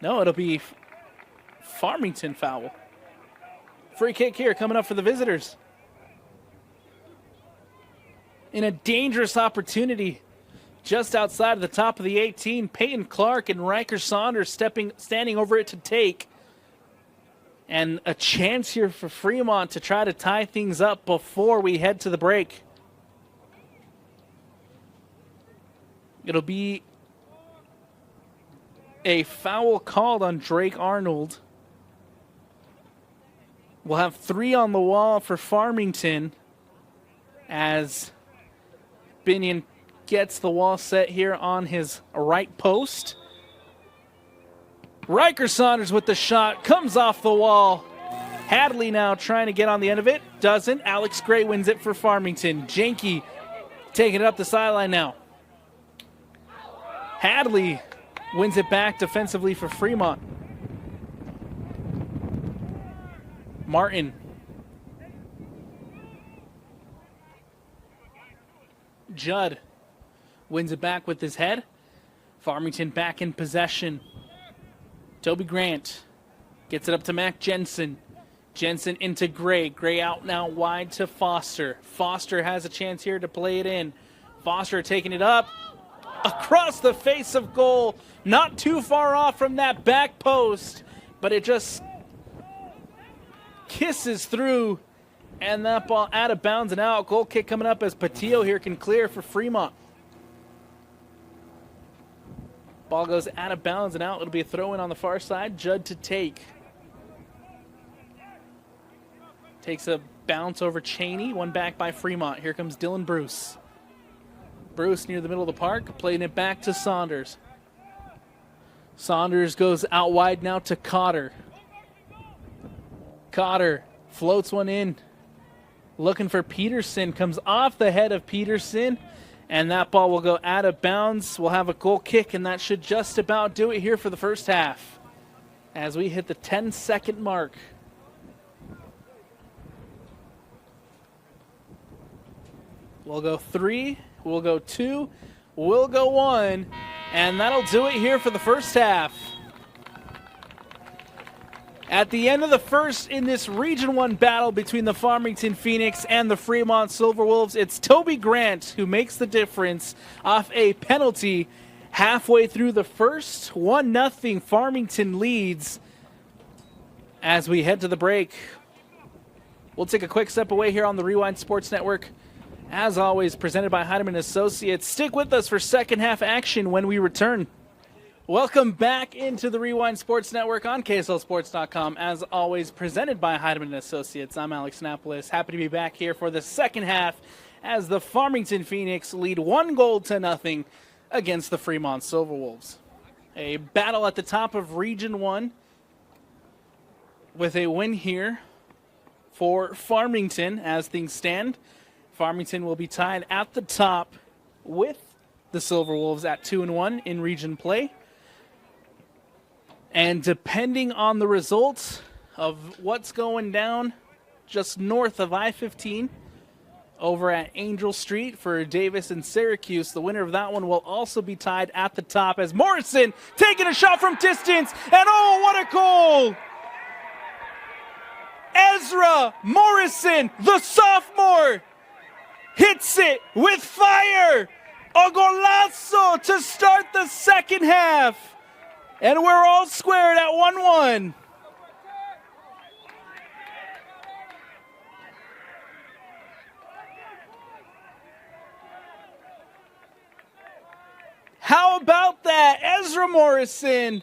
No, it'll be Farmington foul. Free kick here coming up for the visitors. In a dangerous opportunity just outside of the top of the 18, Peyton Clark and Riker Saunders standing over it to take. And a chance here for Fremont to try to tie things up before we head to the break. It'll be a foul called on Drake Arnold. We'll have 3 on the wall for Farmington as Binion gets the wall set here on his right post. Riker Saunders with the shot, comes off the wall. Hadley now trying to get on the end of it, doesn't. Alex Gray wins it for Farmington. Janke taking it up the sideline now. Hadley wins it back defensively for Fremont. Martin. Judd wins it back with his head. Farmington back in possession. Toby Grant gets it up to Mac Jensen. Jensen into Gray. Gray out now wide to Foster. Foster has a chance here to play it in. Foster taking it up across the face of goal. Not too far off from that back post, but it just kisses through, and that ball out of bounds and out. Goal kick coming up as Patillo here can clear for Fremont. Ball goes out of bounds and out. It'll be a throw-in on the far side. Judd to take. Takes a bounce over Cheney. One back by Fremont. Here comes Dylan Bruce. Bruce near the middle of the park, playing it back to Saunders. Saunders goes out wide now to Cotter. Cotter floats one in. Looking for Peterson. Comes off the head of Peterson. And that ball will go out of bounds. We'll have a goal kick, and that should just about do it here for the first half. As we hit the 10-second mark. We'll go 3. We'll go 2. We'll go 1. And that'll do it here for the first half. At the end of the first in this Region 1 battle between the Farmington Phoenix and the Fremont Silverwolves, it's Toby Grant who makes the difference off a penalty halfway through the first. 1-0 Farmington leads as we head to the break. We'll take a quick step away here on the Rewind Sports Network. As always, presented by Heidemann Associates. Stick with us for second half action when we return. Welcome back into the Rewind Sports Network on KSLSports.com. As always, presented by Heidemann Associates. I'm Alex Napolis. Happy to be back here for the second half as the Farmington Phoenix lead 1-0 against the Fremont Silverwolves. A battle at the top of Region 1 with a win here for Farmington as things stand. Farmington will be tied at the top with the Silverwolves at 2-1 in region play. And depending on the results of what's going down just north of I-15 over at Angel Street for Davis and Syracuse, the winner of that one will also be tied at the top as Morrison taking a shot from distance. And oh, what a goal! Ezra Morrison, the sophomore, hits it with fire. A golazo to start the second half. And we're all squared at 1-1. How about that? Ezra Morrison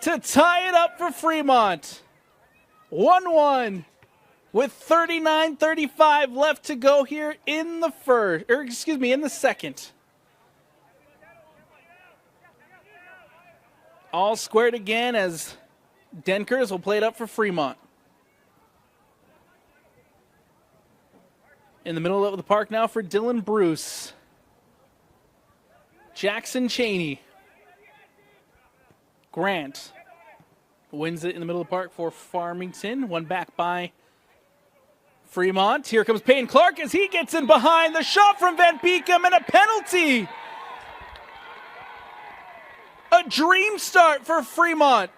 to tie it up for Fremont. 1-1 with 39:35 left to go here in the in the second. All squared again as Denkers will play it up for Fremont. In the middle of the park now for Dylan Bruce. Jackson Cheney. Grant wins it in the middle of the park for Farmington. One back by Fremont. Here comes Peyton Clark as he gets in behind. The shot from Van Beekum and a penalty. A dream start for Fremont.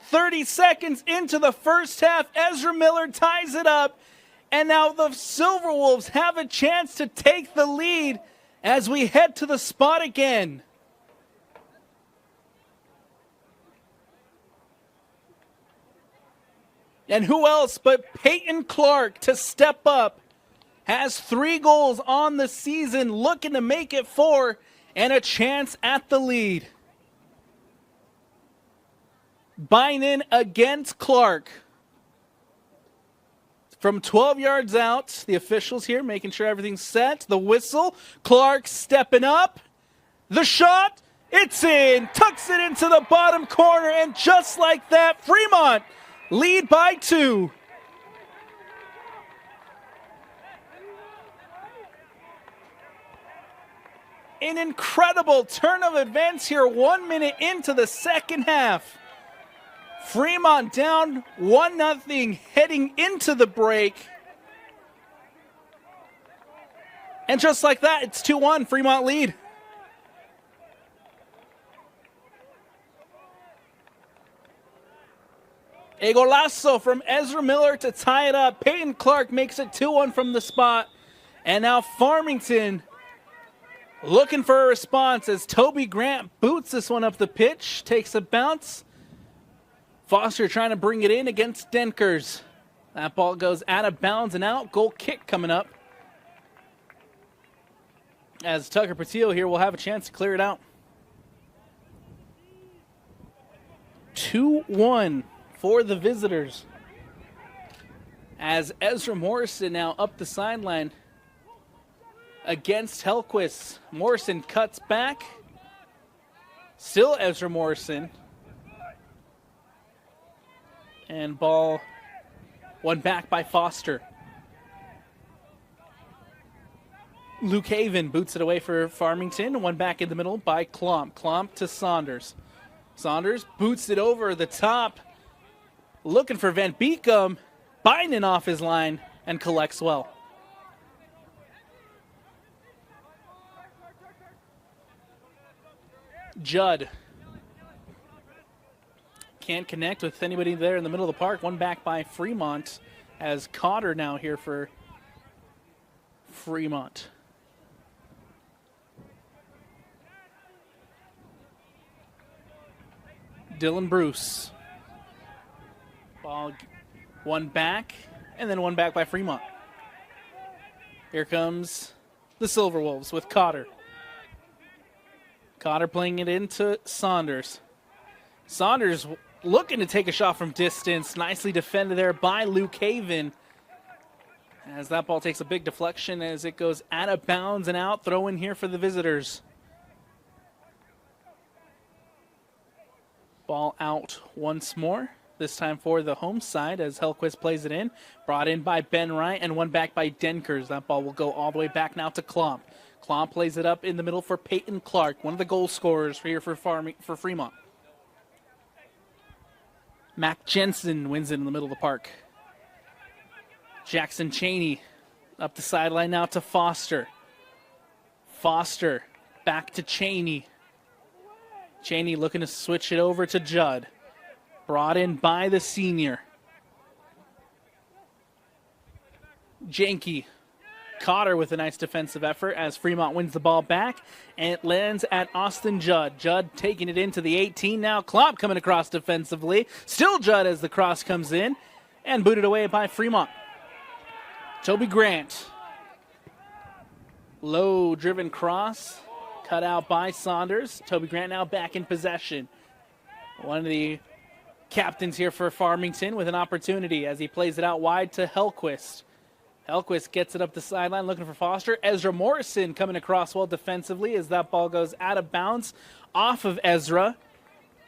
"30 seconds into the first half, Ezra Miller ties it up, and now the Silverwolves have a chance to take the lead as we head to the spot again. And who else but Peyton Clark to step up? Has 3 goals on the season, looking to make it 4, and a chance at the lead. Bynum against Clark. From 12 yards out, the officials here making sure everything's set. The whistle. Clark stepping up. The shot. It's in. Tucks it into the bottom corner. And just like that, Fremont lead by 2. An incredible turn of events here 1 minute into the second half. Fremont down 1-0 heading into the break. And just like that, it's 2-1, Fremont lead. A golazo from Ezra Miller to tie it up. Peyton Clark makes it 2-1 from the spot. And now Farmington looking for a response as Toby Grant boots this one up the pitch, takes a bounce. Foster trying to bring it in against Denkers. That ball goes out of bounds and out. Goal kick coming up. As Tucker Patillo here will have a chance to clear it out. 2-1 for the visitors. As Ezra Morrison now up the sideline against Hellquist. Morrison cuts back. Still Ezra Morrison. And ball won back by Foster. Luke Haven boots it away for Farmington. One back in the middle by Klomp. Klomp to Saunders. Saunders boots it over the top. Looking for Van Beekum. Bynum off his line and collects well. Judd can't connect with anybody there in the middle of the park. One back by Fremont as Cotter now here for Fremont. Dylan Bruce. Ball one back and then one back by Fremont. Here comes the Silverwolves with Cotter. Cotter playing it into Saunders. Saunders looking to take a shot from distance. Nicely defended there by Luke Haven. As that ball takes a big deflection as it goes out of bounds and out. Throw in here for the visitors. Ball out once more. This time for the home side as Hellquist plays it in. Brought in by Ben Wright and one back by Denkers. That ball will go all the way back now to Klomp. Klomp plays it up in the middle for Peyton Clark, one of the goal scorers here for Fremont. Mac Jensen wins it in the middle of the park. Jackson Cheney up the sideline now to Foster. Foster back to Cheney. Cheney looking to switch it over to Judd. Brought in by the senior. Janke. Cotter with a nice defensive effort as Fremont wins the ball back. And it lands at Austin Judd. Judd taking it into the 18 now. Klopp coming across defensively. Still Judd as the cross comes in. And booted away by Fremont. Toby Grant. Low driven cross. cut out by Saunders. Toby Grant now back in possession. One of the captains here for Farmington with an opportunity as he plays it out wide to Hellquist. Hellquist gets it up the sideline looking for Foster. Ezra Morrison coming across well defensively as that ball goes out of bounds off of Ezra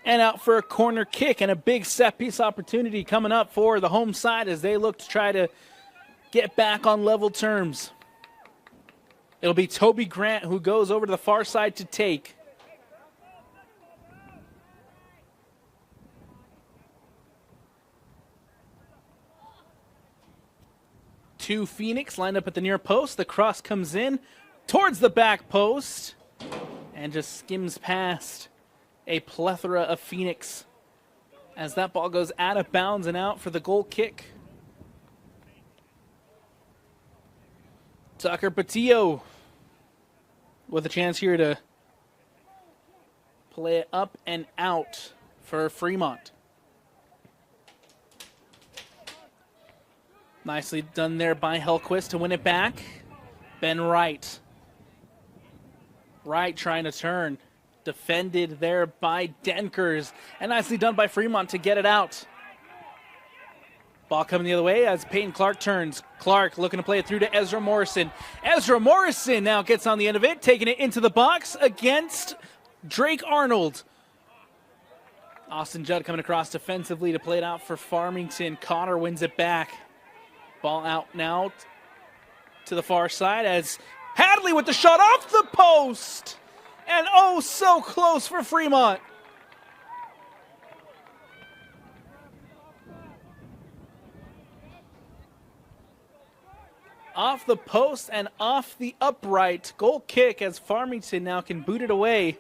and out for a corner kick, and a big set piece opportunity coming up for the home side as they look to try to get back on level terms. It'll be Toby Grant who goes over to the far side to take. Two Phoenix lined up at the near post. The cross comes in towards the back post and just skims past a plethora of Phoenix as that ball goes out of bounds and out for the goal kick. Tucker Patillo with a chance here to play it up and out for Fremont. Nicely done there by Hellquist to win it back. Ben Wright. Wright trying to turn. Defended there by Denkers. And nicely done by Fremont to get it out. Ball coming the other way as Peyton Clark turns. Clark looking to play it through to Ezra Morrison. Ezra Morrison now gets on the end of it, taking it into the box against Drake Arnold. Austin Judd coming across defensively to play it out for Farmington. Connor wins it back. Ball out now to the far side as Hadley with the shot off the post. And oh, so close for Fremont. Off the post and off the upright. Goal kick as Farmington now can boot it away.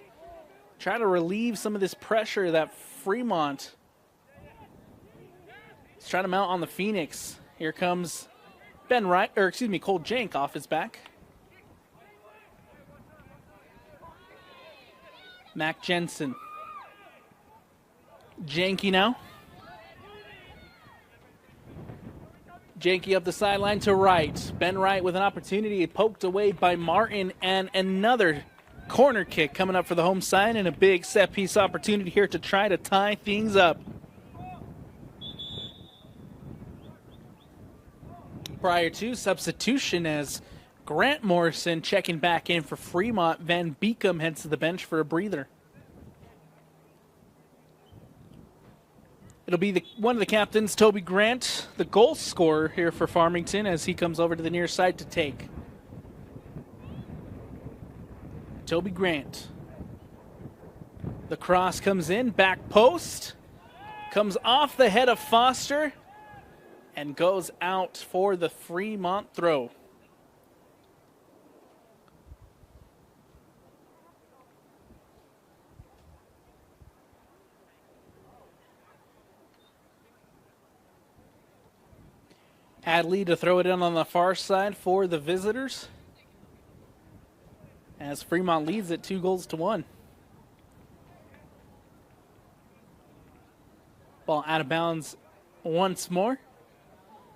Try to relieve some of this pressure that Fremont is trying to mount on the Phoenix. Here comes Cole Jank off his back. Mac Jensen. Janky now. Janky up the sideline to Wright. Ben Wright with an opportunity, poked away by Martin, and another corner kick coming up for the home side, and a big set piece opportunity here to try to tie things up. Prior to substitution as Grant Morrison checking back in for Fremont. Van Beekum heads to the bench for a breather. It'll be one of the captains, Toby Grant, the goal scorer here for Farmington as he comes over to the near side to take. Toby Grant. The cross comes in, back post. Comes off the head of Foster and goes out for the Fremont throw. Hadley to throw it in on the far side for the visitors as Fremont leads it 2-1. Ball out of bounds once more.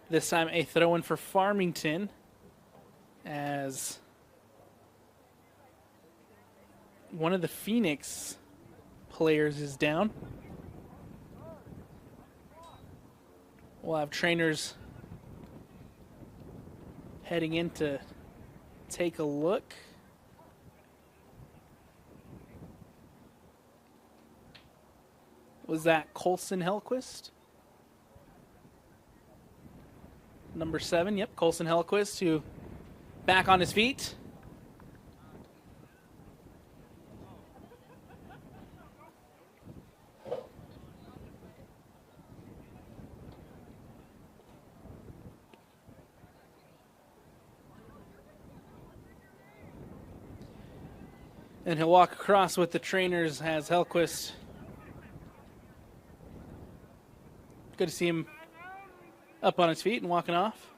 This time a throw in for Farmington as one of the Phoenix players is down. We'll have trainers heading in to take a look. Was that Colson Hellquist? Number 7, yep, Colson Hellquist, who back on his feet. And he'll walk across with the trainers as Hellquist. Good to see him up on his feet and walking off.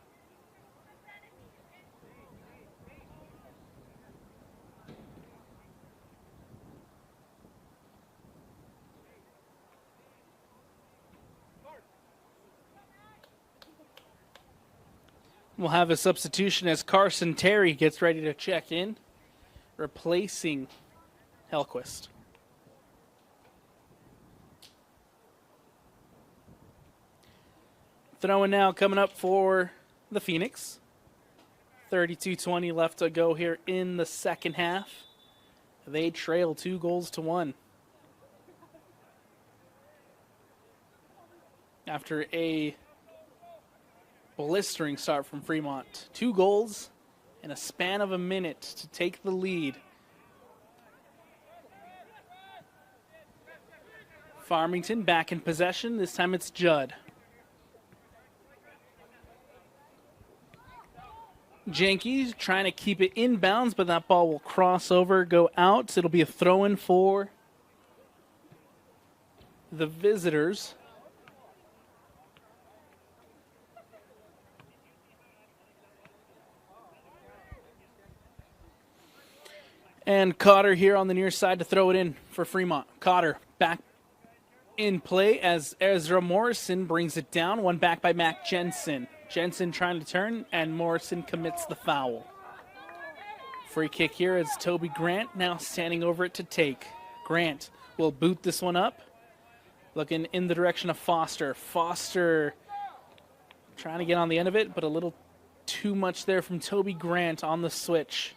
We'll have a substitution as Carson Terry gets ready to check in, replacing Hellquist. Throwing now coming up for the Phoenix. 32-20 left to go here in the second half. They trail 2-1 after a blistering start from Fremont. 2 goals in a span of a minute to take the lead. Farmington back in possession. This time it's Judd. Janke trying to keep it inbounds, but that ball will cross over, go out. It'll be a throw-in for the visitors. And Cotter here on the near side to throw it in for Fremont. Cotter back in play as Ezra Morrison brings it down. One back by Mac Jensen. Jensen trying to turn, and Morrison commits the foul. Free kick here as Toby Grant now standing over it to take. Grant will boot this one up. Looking in the direction of Foster. Foster trying to get on the end of it, but a little too much there from Toby Grant on the switch.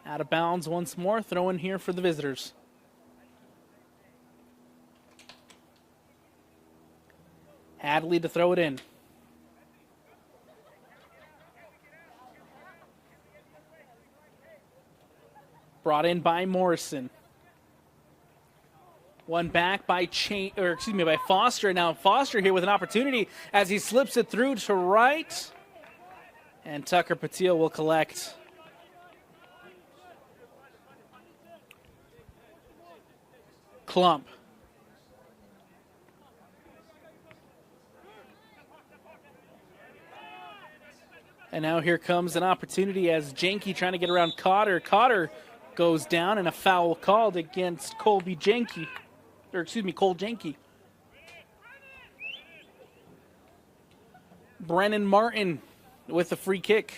Out of bounds once more. Throw in here for the visitors. Hadley to throw it in. Brought in by Morrison. One back by by Foster. Now Foster here with an opportunity as he slips it through to right. And Tucker Patil will collect. Klump. And now here comes an opportunity as Janke trying to get around Cotter. Cotter goes down and a foul called against Cole Janke. Brennan Martin with the free kick.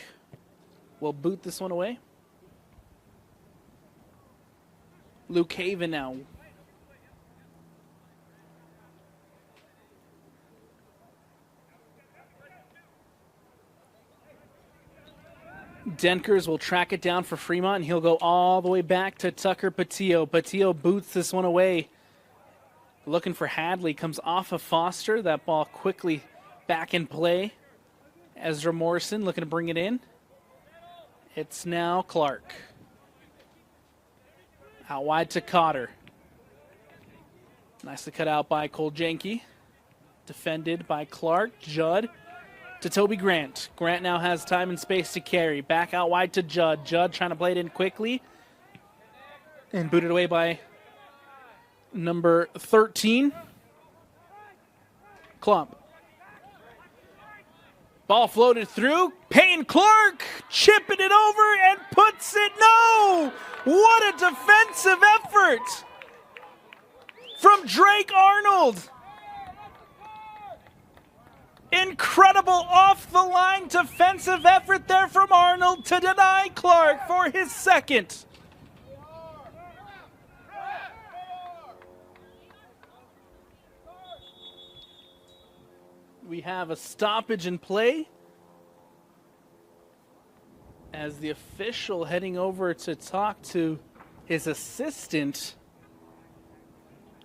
Will boot this one away. Luke Haven now. Denkers will track it down for Fremont, and he'll go all the way back to Tucker Patillo. Patillo boots this one away. Looking for Hadley. Comes off of Foster. That ball quickly back in play. Ezra Morrison looking to bring it in. It's now Clark. Out wide to Cotter. Nicely cut out by Cole Janke. Defended by Clark. Judd to Toby Grant. Grant now has time and space to carry. Back out wide to Judd. Judd trying to play it in quickly. And booted away by number 13. Klump. Ball floated through. Payne Clark chipping it over and puts it. No! What a defensive effort from Drake Arnold. Incredible off-the-line defensive effort there from Arnold to deny Clark for his second. We have a stoppage in play as the official heading over to talk to his assistant.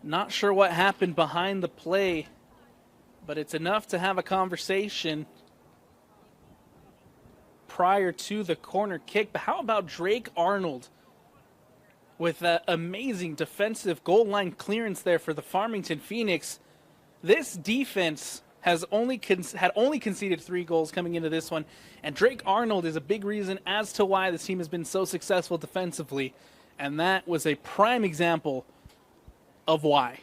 Not sure what happened behind the play, but it's enough to have a conversation prior to the corner kick. But how about Drake Arnold with that amazing defensive goal line clearance there for the Farmington Phoenix? This defense had only conceded 3 goals coming into this one, and Drake Arnold is a big reason as to why this team has been so successful defensively, and that was a prime example of why.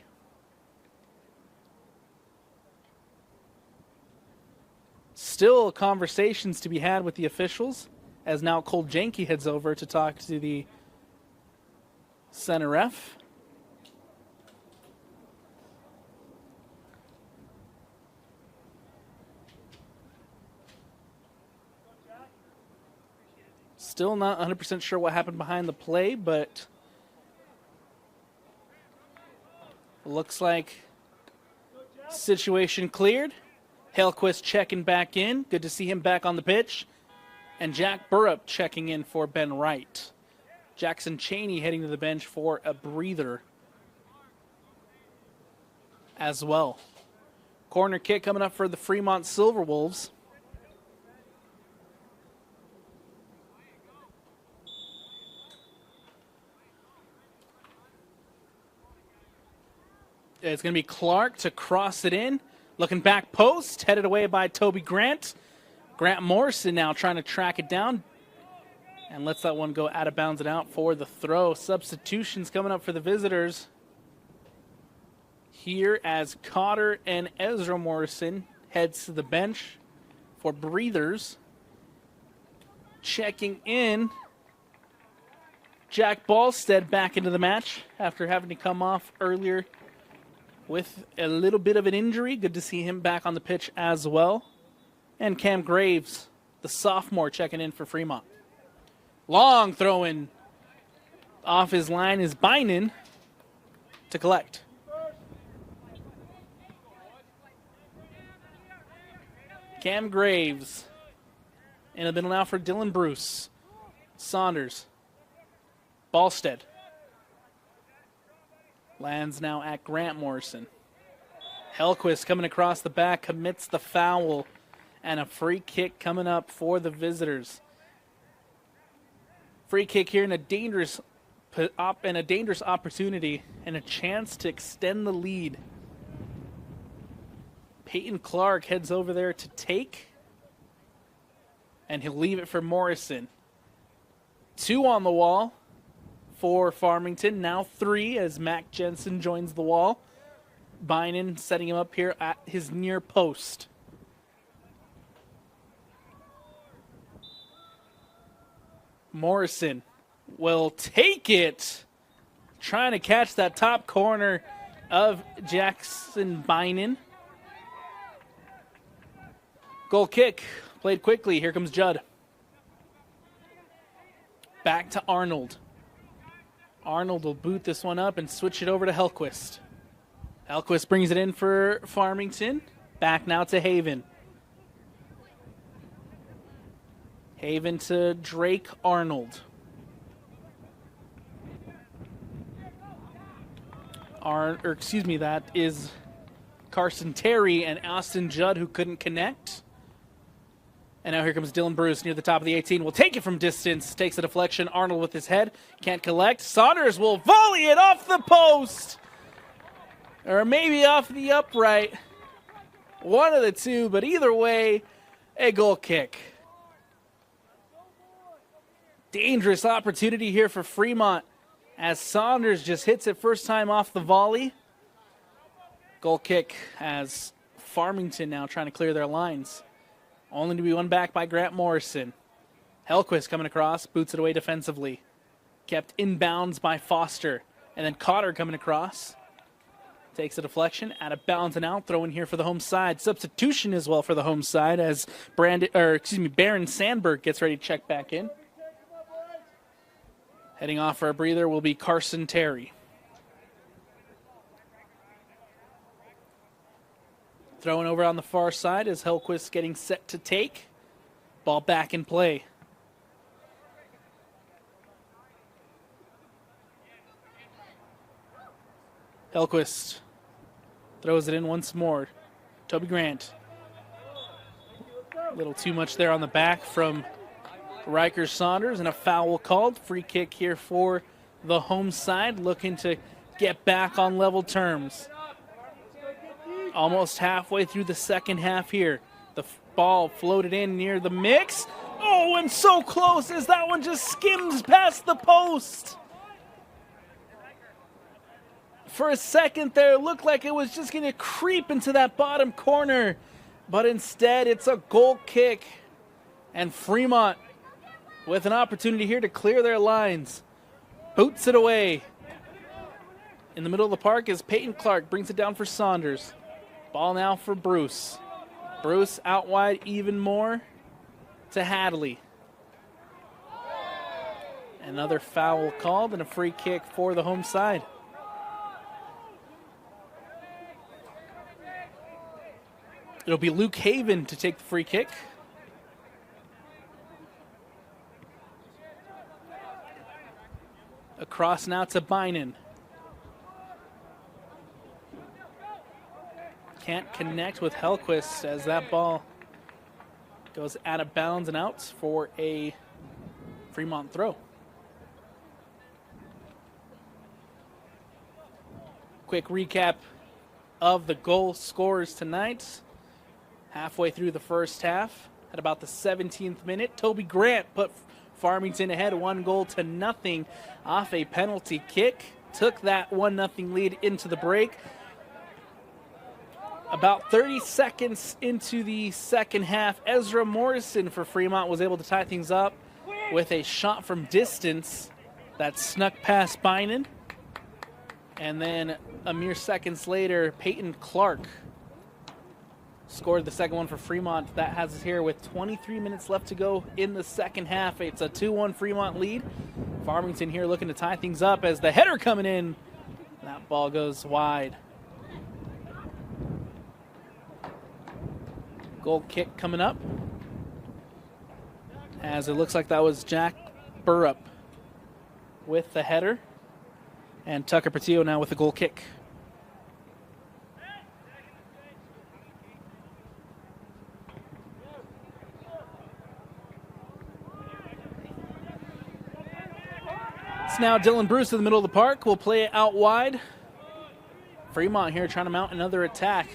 Still conversations to be had with the officials, as now Cole Janke heads over to talk to the center ref. Still not 100% sure what happened behind the play, but looks like situation cleared. Hellquist checking back in. Good to see him back on the pitch. And Jack Burrup checking in for Ben Wright. Jackson Cheney heading to the bench for a breather as well. Corner kick coming up for the Fremont Silverwolves. It's going to be Clark to cross it in. Looking back post, headed away by Toby Grant. Grant Morrison now trying to track it down. And lets that one go out of bounds and out for the throw. Substitutions coming up for the visitors here as Cotter and Ezra Morrison heads to the bench for breathers. Checking in, Jack Ballstead back into the match after having to come off earlier with a little bit of an injury. Good to see him back on the pitch as well. And Cam Graves, the sophomore, checking in for Fremont. Long throw in off his line is Bynum to collect. Cam Graves in the middle now for Dylan Bruce. Saunders. Ballstead. Lands now at Grant Morrison. Hellquist coming across the back, commits the foul, and a free kick coming up for the visitors. Free kick here in a dangerous opportunity and a chance to extend the lead. Peyton Clark heads over there to take, and he'll leave it for Morrison. 2 on the wall for Farmington, now 3 as Mac Jensen joins the wall. Bynum setting him up here at his near post. Morrison will take it. Trying to catch that top corner of Jackson Bynum. Goal kick, played quickly. Here comes Judd. Back to Arnold. Arnold will boot this one up and switch it over to Hellquist. Hellquist brings it in for Farmington. Back now to Haven. Haven to Drake Arnold. That is Carson Terry and Austin Judd who couldn't connect. And now here comes Dylan Bruce near the top of the 18. Will take it from distance. Takes a deflection. Arnold with his head. Can't collect. Saunders will volley it off the post. Or maybe off the upright. One of the two, but either way, a goal kick. Dangerous opportunity here for Fremont as Saunders just hits it first time off the volley. Goal kick as Farmington now trying to clear their lines. Only to be won back by Grant Morrison. Hellquist coming across, boots it away defensively. Kept inbounds by Foster. And then Cotter coming across. Takes a deflection, out of bounds and out. Throw in here for the home side. Substitution as well for the home side as Baron Sandberg gets ready to check back in. Heading off for a breather will be Carson Terry. Throwing over on the far side as Hellquist getting set to take. Ball back in play. Hellquist throws it in once more. Toby Grant. A little too much there on the back from Riker Saunders, and a foul called. Free kick here for the home side, looking to get back on level terms. Almost halfway through the second half here. The ball floated in near the mix. Oh, and so close as that one just skims past the post. For a second there, it looked like it was just going to creep into that bottom corner. But instead, it's a goal kick. And Fremont with an opportunity here to clear their lines. Boots it away. In the middle of the park is Peyton Clark. Brings it down for Saunders. Ball now for Bruce. Bruce out wide even more to Hadley. Another foul called and a free kick for the home side. It'll be Luke Haven to take the free kick. Across now to Bynan. Can't connect with Hellquist as that ball goes out of bounds and out for a Fremont throw. Quick recap of the goal scores tonight. Halfway through the first half, at about the 17th minute, Toby Grant put Farmington ahead 1-0 off a penalty kick. Took that 1-0 lead into the break. About 30 seconds into the second half, Ezra Morrison for Fremont was able to tie things up with a shot from distance that snuck past Bynan. And then a mere seconds later, Peyton Clark scored the second one for Fremont. That has us here with 23 minutes left to go in the second half. It's a 2-1 Fremont lead. Farmington here looking to tie things up as the header coming in. That ball goes wide. Goal kick coming up, as it looks like that was Jack Burrup with the header, and Tucker Patillo now with the goal kick. It's now Dylan Bruce in the middle of the park. We'll play it out wide. Fremont here trying to mount another attack.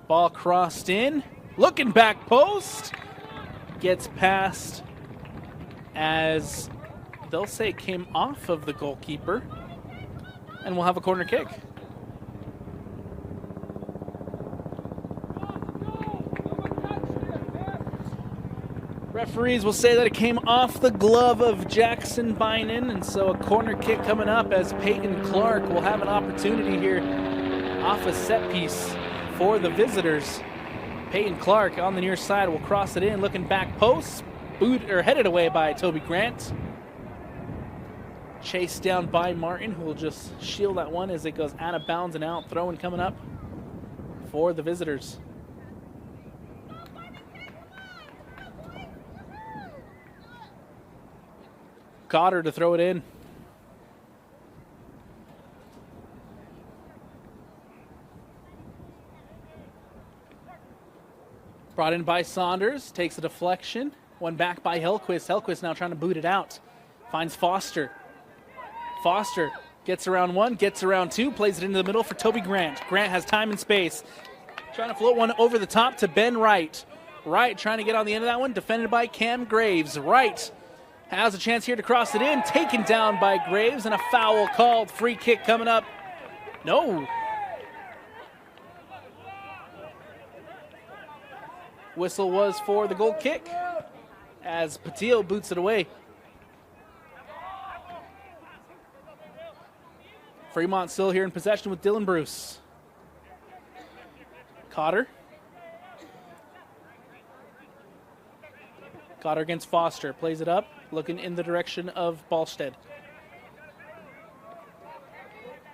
Ball crossed in, looking back post, gets past as they'll say it came off of the goalkeeper, and we'll have a corner kick. Referees will say that it came off the glove of Jackson Bynan, and so a corner kick coming up as Peyton Clark will have an opportunity here off a set piece for the visitors. Peyton Clark on the near side will cross it in, looking back post, headed away by Toby Grant. Chased down by Martin, who will just shield that one as it goes out of bounds and out. Throwing coming up for the visitors. Cotter to throw it in. Brought in by Saunders, takes a deflection. One back by Hellquist. Hellquist now trying to boot it out. Finds Foster. Foster gets around one, gets around two, plays it into the middle for Toby Grant. Grant has time and space. Trying to float one over the top to Ben Wright. Wright trying to get on the end of that one, defended by Cam Graves. Wright has a chance here to cross it in, taken down by Graves, and a foul called. Free kick coming up. No. Whistle was for the goal kick as Patillo boots it away. Fremont still here in possession with Dylan Bruce. Cotter. Cotter against Foster. Plays it up, looking in the direction of Ballstead.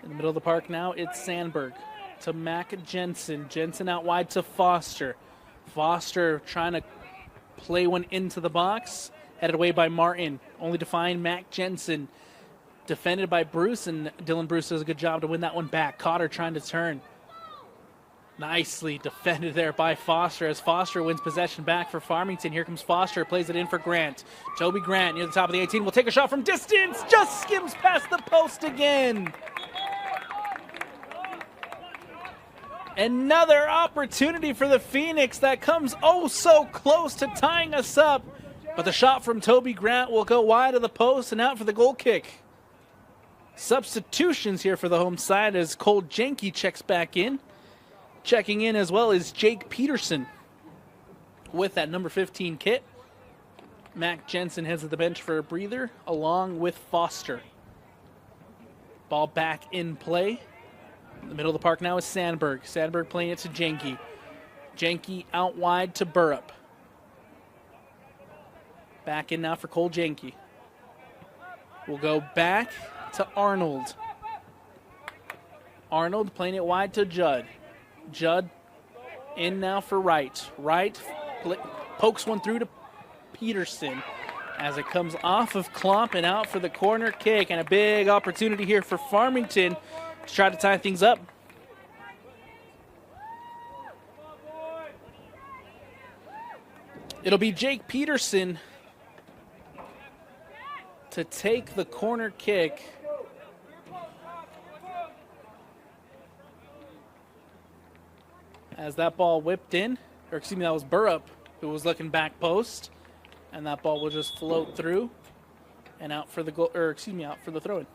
In the middle of the park now, it's Sandberg to Mac Jensen. Jensen out wide to Foster. Foster trying to play one into the box. Headed away by Martin. Only to find Mac Jensen. Defended by Bruce, and Dylan Bruce does a good job to win that one back. Cotter trying to turn. Nicely defended there by Foster as Foster wins possession back for Farmington. Here comes Foster, plays it in for Grant. Toby Grant near the top of the 18 will take a shot from distance. Just skims past the post again. Another opportunity for the Phoenix that comes oh so close to tying us up. But the shot from Toby Grant will go wide of the post and out for the goal kick. Substitutions here for the home side as Cole Jenke checks back in. Checking in as well as Jake Peterson with that number 15 kit. Mac Jensen heads to the bench for a breather along with Foster. Ball back in play. In the middle of the park now is Sandberg. Sandberg playing it to Jenke. Jenke out wide to Burrup. Back in now for Cole Janke. We'll go back to Arnold. Arnold playing it wide to Judd. Judd in now for Wright. Wright pokes one through to Peterson as it comes off of Klomp and out for the corner kick. And a big opportunity here for Farmington to try to tie things up. It'll be Jake Peterson to take the corner kick. As that ball whipped in, or excuse me, that was Burrup who was looking back post, and that ball will just float through and out for the goal, or excuse me, out for the throw-in.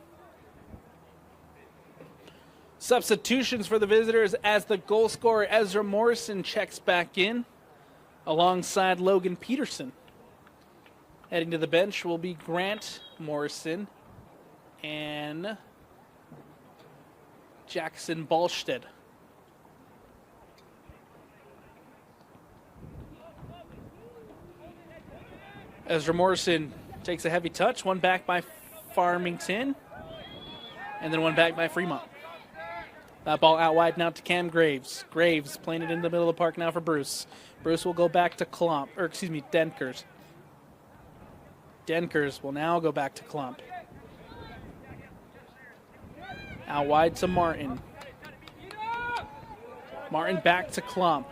Substitutions for the visitors as the goal scorer Ezra Morrison checks back in alongside Logan Peterson. Heading to the bench will be Grant Morrison and Jackson Ballstead. Ezra Morrison takes a heavy touch, one back by Farmington, and then one back by Fremont. That ball out wide now to Cam Graves. Graves playing it in the middle of the park now for Bruce. Bruce will go back to Klomp, or excuse me, Denkers. Denkers will now go back to Klomp. Out wide to Martin. Martin back to Klomp.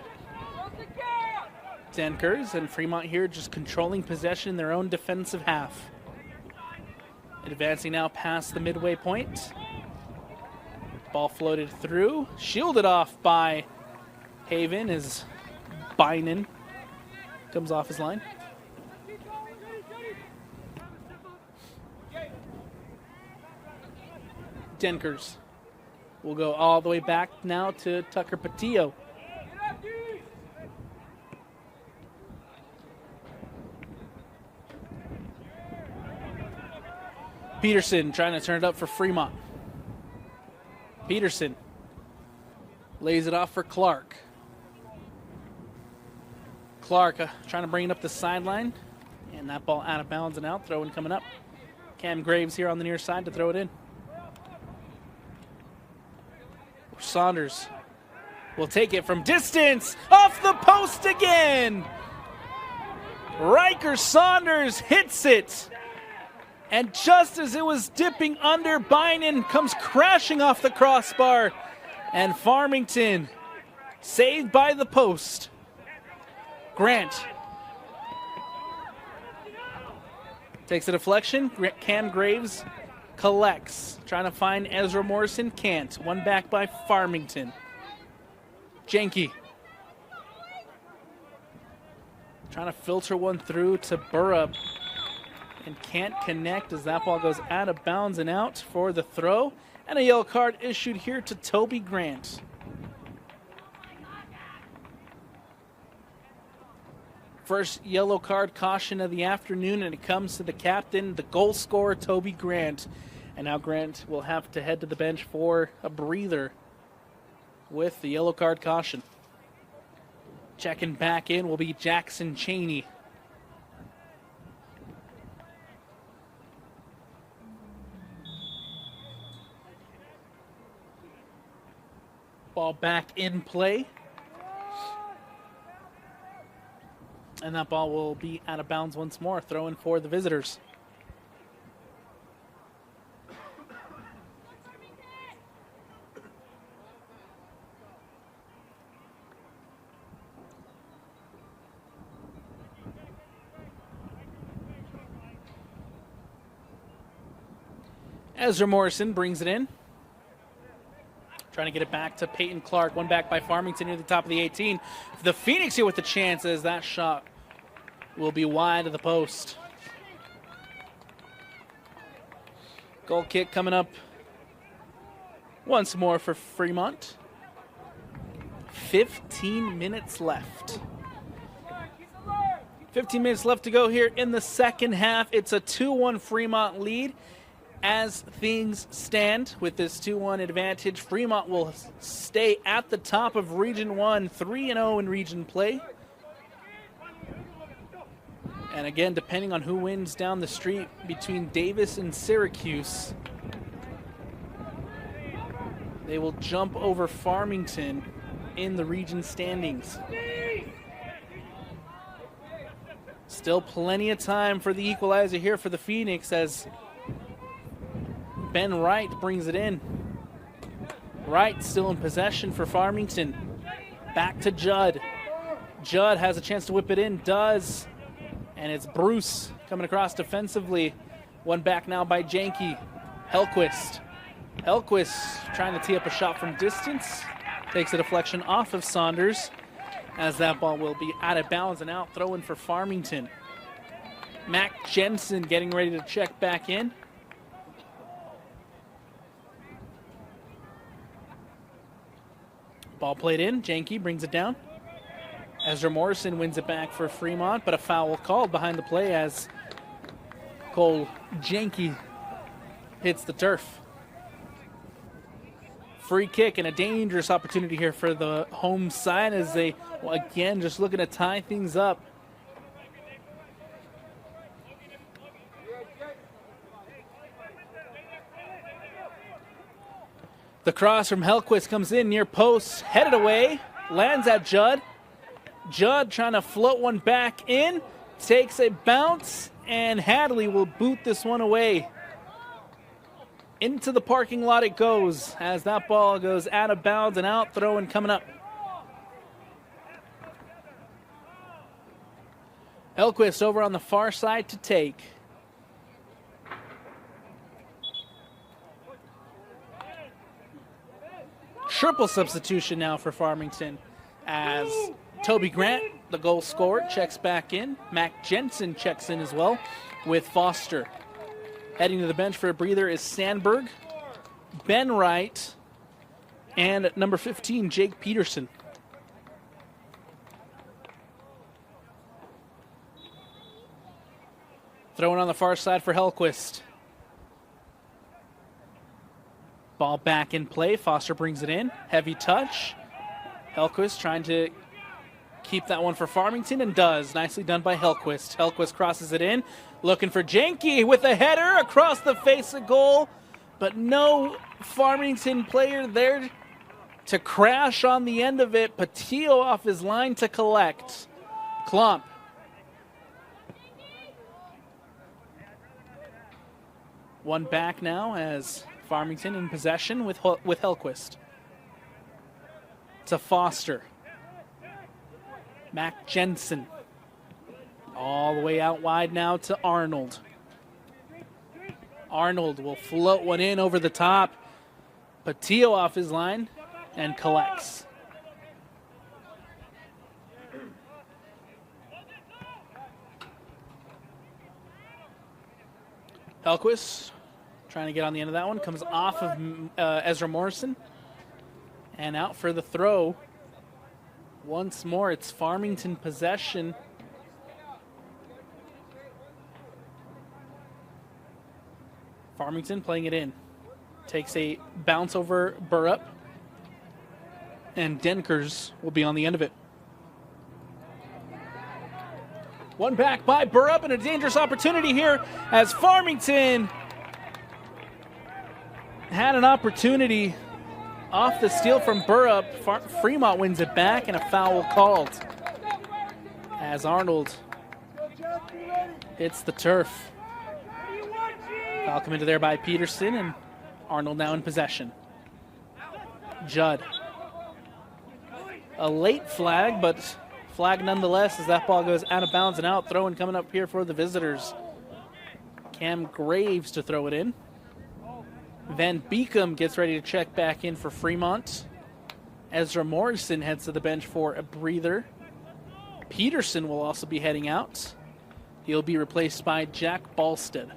Denkers and Fremont here just controlling possession in their own defensive half. Advancing now past the midway point. Ball floated through, shielded off by Haven as Bynum comes off his line. Denkers will go all the way back now to Tucker Patillo. Peterson trying to turn it up for Fremont. Peterson lays it off for Clark. Clark trying to bring it up the sideline. And that ball out of bounds and out. Throw in coming up. Cam Graves here on the near side to throw it in. Saunders will take it from distance. Off the post again. Riker Saunders hits it. And just as it was dipping under, Bynum comes crashing off the crossbar. And Farmington saved by the post. Grant takes a deflection. Cam Graves collects. Trying to find Ezra Morrison. Can't. One back by Farmington. Janke. Trying to filter one through to Burrup. And can't connect as that ball goes out of bounds and out for the throw. And a yellow card issued here to Toby Grant. First yellow card caution of the afternoon, and it comes to the captain, the goal scorer, Toby Grant. And now Grant will have to head to the bench for a breather with the yellow card caution. Checking back in will be Jackson Cheney. Ball back in play. And that ball will be out of bounds once more. Throw in for the visitors. Ezra Morrison brings it in. Trying to get it back to Peyton Clark. One back by Farmington near the top of the 18. The Phoenix here with the chances. That shot will be wide of the post. Goal kick coming up once more for Fremont. 15 minutes left. 15 minutes left to go here in the second half. It's a 2-1 Fremont lead. As things stand with this 2-1 advantage, Fremont will stay at the top of Region 1, 3-0 in region play. And again, depending on who wins down the street between Davis and Syracuse, they will jump over Farmington in the region standings. Still plenty of time for the equalizer here for the Phoenix as Ben Wright brings it in. Wright still in possession for Farmington. Back to Judd. Judd has a chance to whip it in, does. And it's Bruce coming across defensively. One back now by Janke. Hellquist. Hellquist trying to tee up a shot from distance. Takes a deflection off of Saunders as that ball will be out of bounds and out. Throw in for Farmington. Mac Jensen getting ready to check back in. Ball played in. Janke brings it down. Ezra Morrison wins it back for Fremont, but a foul called behind the play as Cole Janke hits the turf. Free kick and a dangerous opportunity here for the home side as they, well, again, just looking to tie things up. The cross from Hellquist comes in near post, headed away, lands at Judd. Judd trying to float one back in, takes a bounce, and Hadley will boot this one away. Into the parking lot it goes as that ball goes out of bounds and out. Throw and coming up. Hellquist over on the far side to take. Triple substitution now for Farmington as Toby Grant, the goal scorer, checks back in. Mac Jensen checks in as well with Foster. Heading to the bench for a breather is Sandberg, Ben Wright, and number 15, Jake Peterson. Throwing on the far side for Hellquist. Ball back in play. Foster brings it in. Heavy touch. Hellquist trying to keep that one for Farmington and does. Nicely done by Hellquist. Hellquist crosses it in. Looking for Janke with a header across the face of goal. But no Farmington player there to crash on the end of it. Patillo off his line to collect. Klomp. One back now as Farmington in possession with Hellquist. To Foster. Mac Jensen. All the way out wide now to Arnold. Arnold will float one in over the top. Patillo off his line and collects. Hellquist trying to get on the end of that one. Comes off of Ezra Morrison. And out for the throw. Once more, it's Farmington possession. Farmington playing it in. Takes a bounce over Burrup. And Denkers will be on the end of it. One back by Burrup and a dangerous opportunity here as Farmington had an opportunity off the steal from Burrup. Fremont wins it back and a foul called as Arnold hits the turf. Foul come into there by Peterson and Arnold now in possession. Judd. A late flag, but flag nonetheless as that ball goes out of bounds and out. Throwing coming up here for the visitors. Cam Graves to throw it in. Van Beekum gets ready to check back in for Fremont. Ezra Morrison heads to the bench for a breather. Peterson will also be heading out. He'll be replaced by Jack Balstead.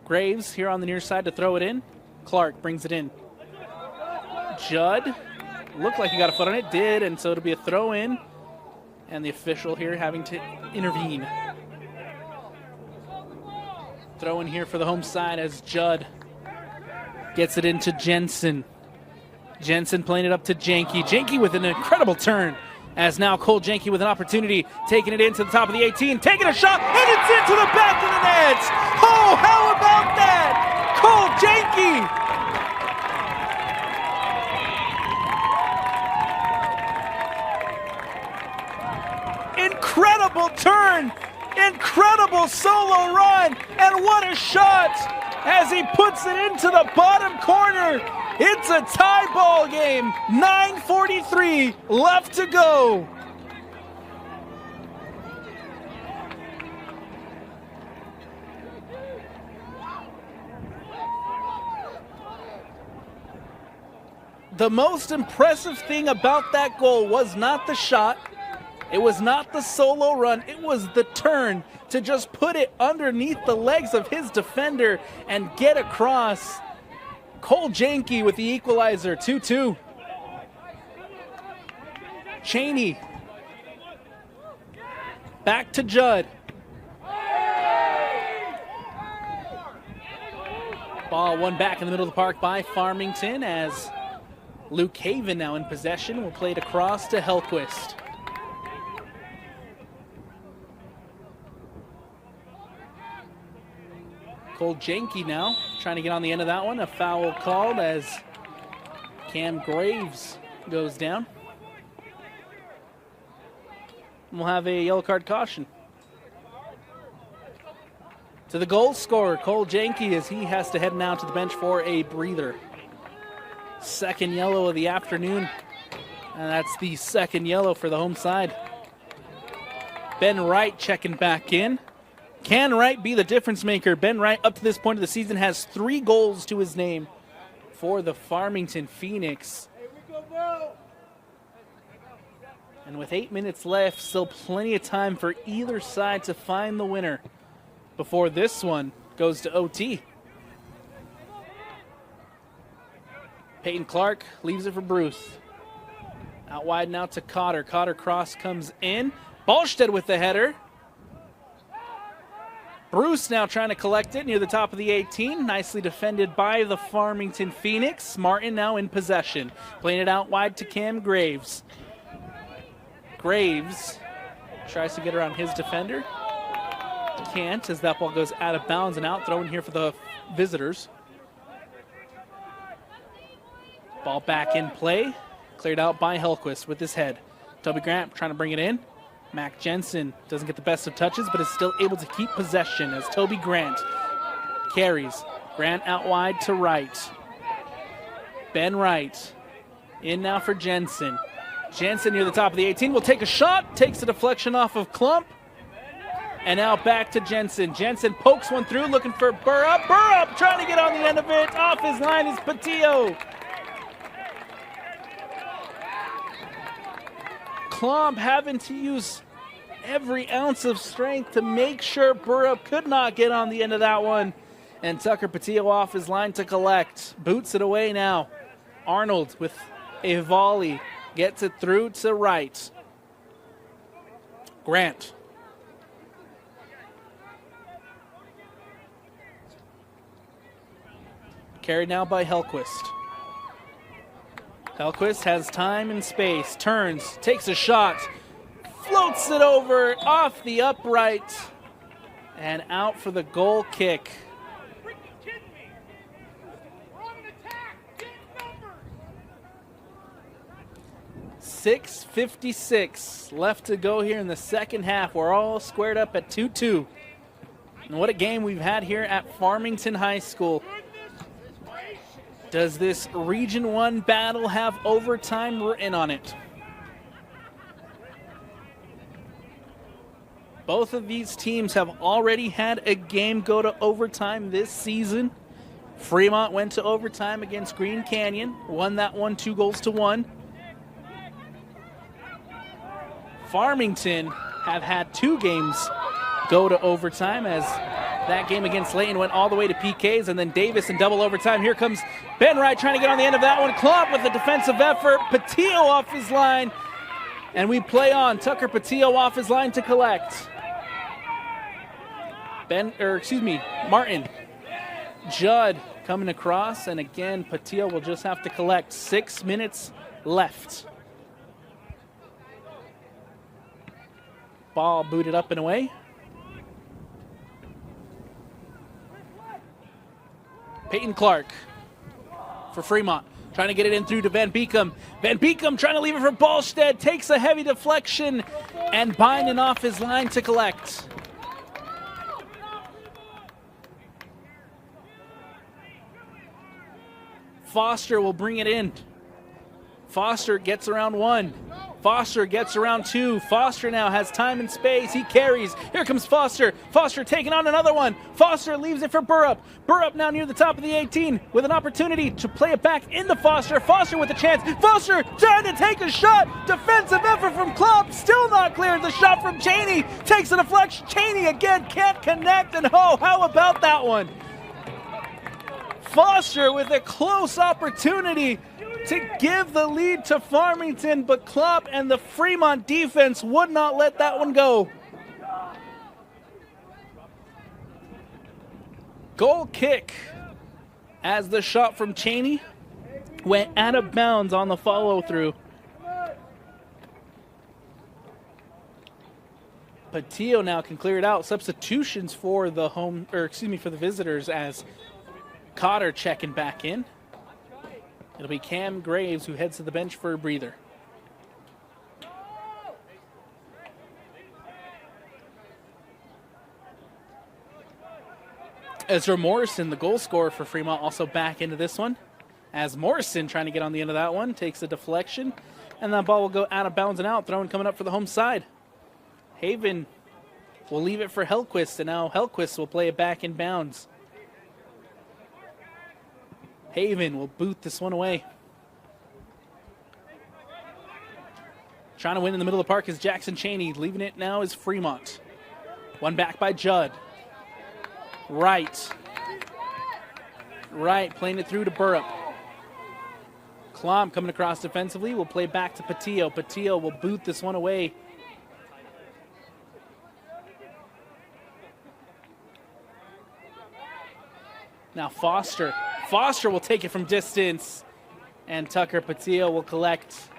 Graves here on the near side to throw it in. Clark brings it in. Judd looked like he got a foot on it, did, and so it'll be a throw in. And the official here having to intervene. Throw in here for the home side as Judd gets it into Jensen. Jensen playing it up to Janke. Janke with an incredible turn As now Cole Jenke with an opportunity, taking it into the top of the 18, taking a shot, and it's into the back of the net. Oh, how about that? Cole Jenke. Incredible turn, incredible solo run, and what a shot as he puts it into the bottom corner. It's a tie ball game, 9:43 left to go. The most impressive thing about that goal was not the shot. It was not the solo run, it was the turn to just put it underneath the legs of his defender and get across. Cole Jenke with the equalizer, 2-2. Cheney. Back to Judd. Ball won back in the middle of the park by Farmington as Luke Haven now in possession will play it across to Hellquist. Cole Jenke now trying to get on the end of that one. A foul called as Cam Graves goes down. We'll have a yellow card caution. To the goal scorer, Cole Jenke, as he has to head now to the bench for a breather. Second yellow of the afternoon. And that's the second yellow for the home side. Ben Wright checking back in. Can Wright be the difference maker? Ben Wright, up to this point of the season, has 3 goals to his name for the Farmington Phoenix. And with 8 minutes left, still plenty of time for either side to find the winner before this one goes to OT. Peyton Clark leaves it for Bruce. Out wide now to Cotter. Cotter cross comes in. Ballstead with the header. Bruce now trying to collect it near the top of the 18. Nicely defended by the Farmington Phoenix. Martin now in possession. Playing it out wide to Cam Graves. Graves tries to get around his defender. Can't, as that ball goes out of bounds and out. Throw in here for the visitors. Ball back in play. Cleared out by Hellquist with his head. Toby Grant trying to bring it in. Mac Jensen doesn't get the best of touches, but is still able to keep possession as Toby Grant carries. Grant out wide to Wright. Ben Wright in now for Jensen. Jensen near the top of the 18 will take a shot, takes a deflection off of Klump, and now back to Jensen. Jensen pokes one through, looking for Burrup. Burrup trying to get on the end of it. Off his line is Patillo. Klump having to use every ounce of strength to make sure Burrup could not get on the end of that one. And Tucker Patillo off his line to collect. Boots it away now. Arnold with a volley. Gets it through to Wright. Grant. Carried now by Hellquist. Hellquist has time and space. Turns, takes a shot. Floats it over off the upright. And out for the goal kick. 6:56 left to go here in the second half. We're all squared up at 2-2. And what a game we've had here at Farmington High School. Does this Region 1 battle have overtime written on it? Both of these teams have already had a game go to overtime this season. Fremont went to overtime against Green Canyon, won that one 2-1. Farmington have had 2 games go to overtime, as that game against Layton went all the way to PKs, and then Davis in double overtime. Here comes Ben Wright trying to get on the end of that one. Klump with a defensive effort. Patillo off his line, and we play on. Tucker Patillo off his line to collect. Martin. Judd coming across, and again, Patillo will just have to collect. 6 minutes left. Ball booted up and away. Peyton Clark for Fremont. Trying to get it in through to Van Beekum. Van Beekum trying to leave it for Ballstead. Takes a heavy deflection and binding off his line to collect. Foster will bring it in. Foster gets around one. Foster gets around two. Foster now has time and space. He carries. Here comes Foster. Foster taking on another one. Foster leaves it for Burrup. Burrup now near the top of the 18 with an opportunity to play it back into Foster. Foster with a chance. Foster trying to take a shot. Defensive effort from Klopp. Still not cleared. The shot from Cheney. Takes a deflection. Cheney again can't connect. And oh, how about that one? Foster with a close opportunity to give the lead to Farmington, but Klopp and the Fremont defense would not let that one go. Goal kick as the shot from Cheney went out of bounds on the follow-through. Patillo now can clear it out. Substitutions for the for the visitors as Cotter checking back in. It'll be Cam Graves who heads to the bench for a breather. Ezra Morrison, the goal scorer for Fremont, also back into this one. As Morrison trying to get on the end of that one, takes a deflection, and that ball will go out of bounds and out. Throwing coming up for the home side. Haven will leave it for Hellquist, and now Hellquist will play it back in bounds. Haven will boot this one away. Trying to win in the middle of the park is Jackson Cheney. Leaving it now is Fremont. One back by Judd. Right, playing it through to Burrup. Klom coming across defensively. Will play back to Patillo. Patillo will boot this one away. Now Foster. Foster will take it from distance, and Tucker Patillo will collect.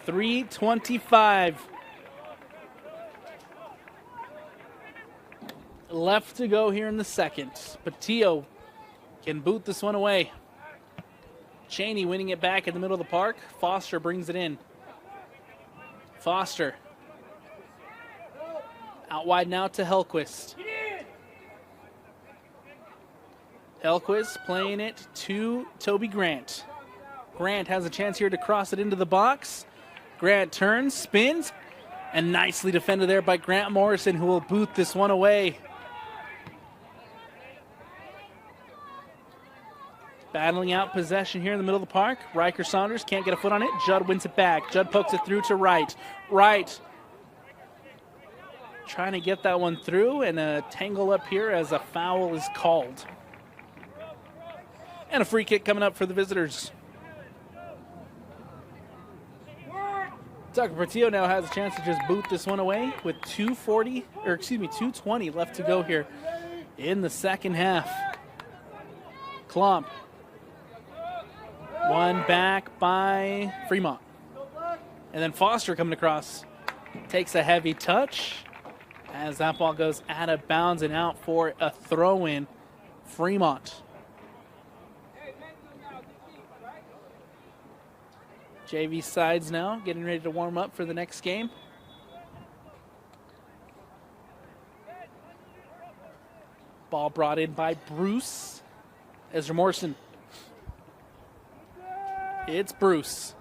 3:25 left to go here in the second. Patillo can boot this one away. Cheney winning it back in the middle of the park. Foster brings it in. Foster out wide now to Hellquist. Hellquist playing it to Toby Grant. Grant has a chance here to cross it into the box. Grant turns, spins, and nicely defended there by Grant Morrison, who will boot this one away. Battling out possession here in the middle of the park. Riker Saunders can't get a foot on it. Judd wins it back. Judd pokes it through to Wright. Wright trying to get that one through, and a tangle up here as a foul is called. And a free kick coming up for the visitors. Tucker Patillo now has a chance to just boot this one away with 2:20 left to go here in the second half. Klomp. One back by Fremont. And then Foster coming across. Takes a heavy touch as that ball goes out of bounds and out for a throw-in. Fremont. JV sides now, getting ready to warm up for the next game. Ball brought in by Bruce. Ezra Morrison. It's Bruce.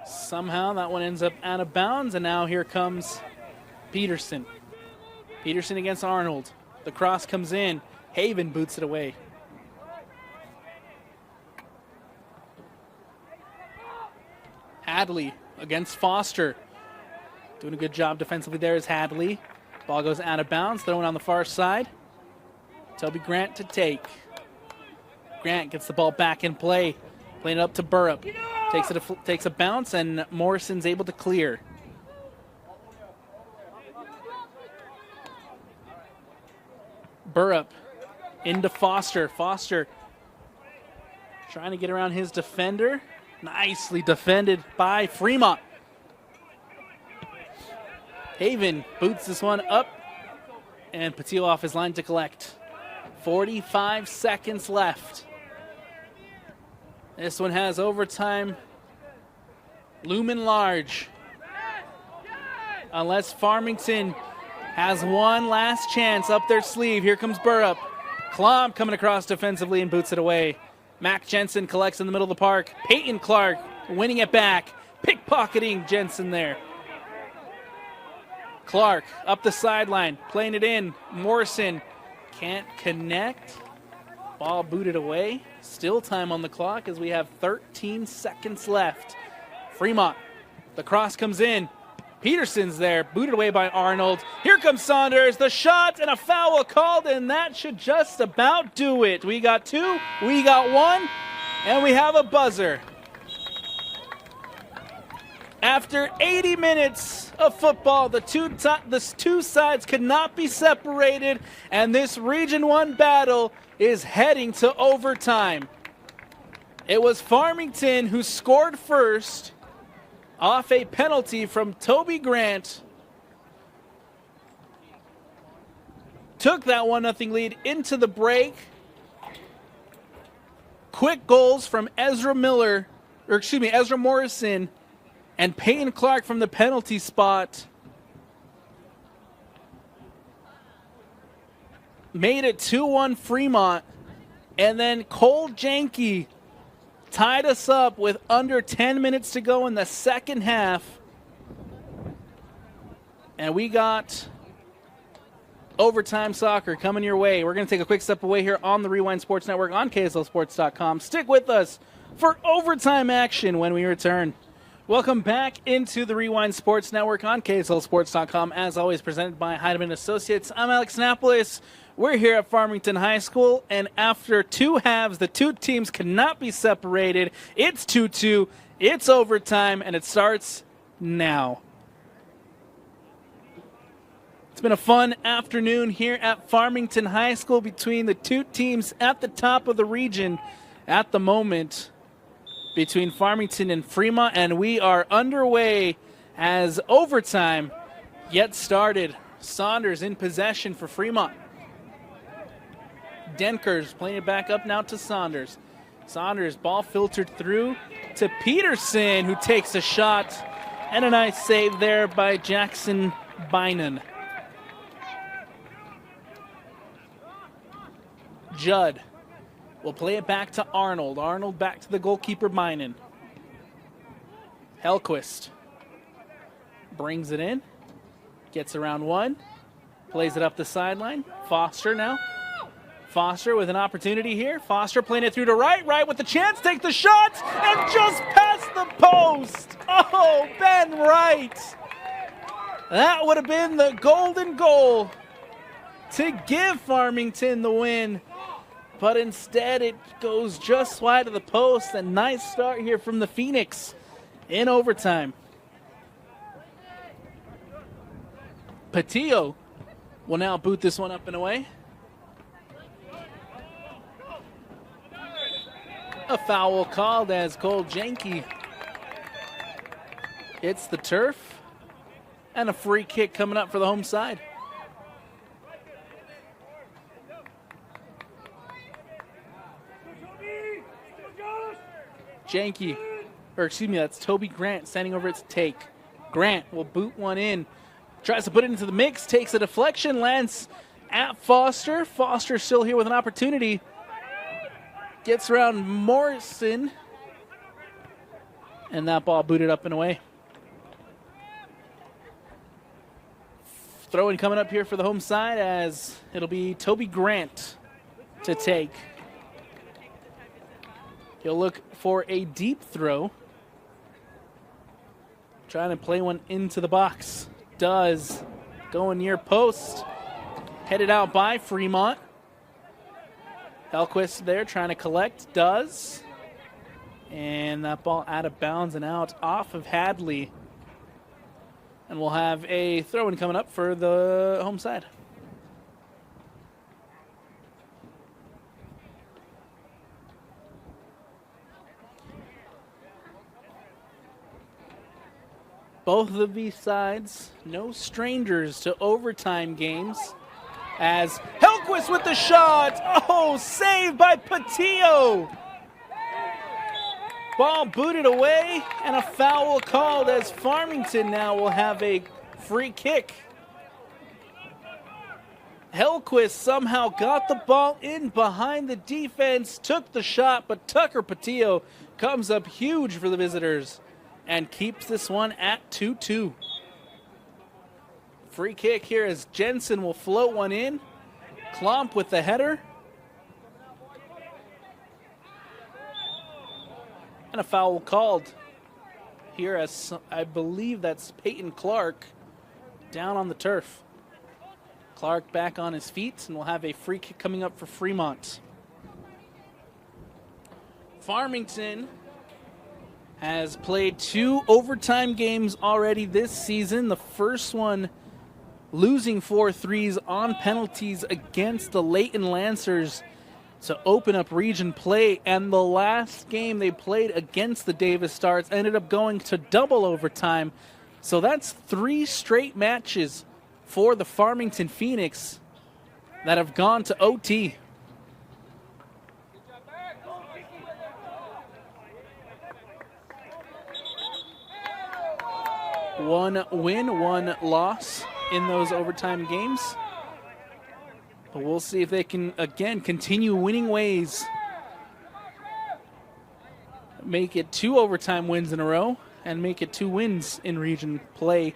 Somehow that one ends up out of bounds, and now here comes Peterson. Peterson against Arnold. The cross comes in. Haven boots it away. Hadley against Foster. Doing a good job defensively there is Hadley. Ball goes out of bounds, thrown on the far side. Toby Grant to take. Grant gets the ball back in play. Playing it up to Burrup. Takes a bounce, and Morrison's able to clear. Burrup into Foster. Foster trying to get around his defender. Nicely defended by Fremont. Haven boots this one up, and Patil off his line to collect. 45 seconds left. This one has overtime looming large. Unless Farmington has one last chance up their sleeve. Here comes Burrup. Klomp coming across defensively and boots it away. Mac Jensen collects in the middle of the park. Peyton Clark winning it back. Pickpocketing Jensen there. Clark up the sideline, playing it in. Morrison can't connect. Ball booted away. Still time on the clock as we have 13 seconds left. Fremont, the cross comes in. Peterson's there, booted away by Arnold. Here comes Saunders, the shot, and a foul called, and that should just about do it. We got two, we got one, and we have a buzzer. After 80 minutes of football, the two sides could not be separated, and this Region 1 battle is heading to overtime. It was Farmington who scored first off a penalty from Toby Grant. Took that 1-0 lead into the break. Quick goals from Ezra Morrison and Peyton Clark from the penalty spot made it 2-1 Fremont. And then Cole Janke tied us up with under 10 minutes to go in the second half. And we got overtime soccer coming your way. We're going to take a quick step away here on the Rewind Sports Network on KSLSports.com. Stick with us for overtime action when we return. Welcome back into the Rewind Sports Network on KSLSports.com. As always, presented by Heidemann Associates. I'm Alex Napolis. We're here at Farmington High School, and after two halves, the two teams cannot be separated. It's 2-2, it's overtime, and it starts now. It's been a fun afternoon here at Farmington High School between the two teams at the top of the region at the moment, between Farmington and Fremont, and we are underway as overtime gets started. Saunders in possession for Fremont. Denkers playing it back up now to Saunders. Saunders, ball filtered through to Peterson, who takes a shot. And a nice save there by Jackson Bynon. Judd will play it back to Arnold. Arnold back to the goalkeeper, Bynon. Hellquist brings it in. Gets around one. Plays it up the sideline. Foster now. Foster with an opportunity here. Foster playing it through to right with the chance. Take the shot and just past the post. Oh, Ben Wright. That would have been the golden goal to give Farmington the win. But instead it goes just wide of the post. A nice start here from the Phoenix in overtime. Patillo will now boot this one up and away. A foul called as Cole Janke hits the turf. And a free kick coming up for the home side. Janke, that's Toby Grant standing over its take. Grant will boot one in. Tries to put it into the mix, takes a deflection, lands at Foster. Foster still here with an opportunity. Gets around Morrison. And that ball booted up and away. Throw-in coming up here for the home side as it'll be Toby Grant to take. He'll look for a deep throw. Trying to play one into the box. Does. Going near post. Headed out by Fremont. Hellquist there trying to collect. Does. And that ball out of bounds and out off of Hadley. And we'll have a throw-in coming up for the home side. Both of these sides, no strangers to overtime games. As Helquist with the shot. Oh, saved by Patillo. Ball booted away and a foul called as Farmington now will have a free kick. Helquist somehow got the ball in behind the defense, took the shot, but Tucker Patillo comes up huge for the visitors and keeps this one at 2-2. Free kick here as Jensen will float one in. Klomp with the header. And a foul called here as I believe that's Peyton Clark down on the turf. Clark back on his feet and will have a free kick coming up for Fremont. Farmington has played 2 overtime games already this season. The first one losing 4-3s on penalties against the Layton Lancers to open up region play. And the last game they played against the Davis Stars ended up going to double overtime. So that's 3 straight matches for the Farmington Phoenix that have gone to OT. One win, 1 loss in those overtime games. But we'll see if they can, again, continue winning ways. Make it 2 overtime wins in a row and make it 2 wins in region play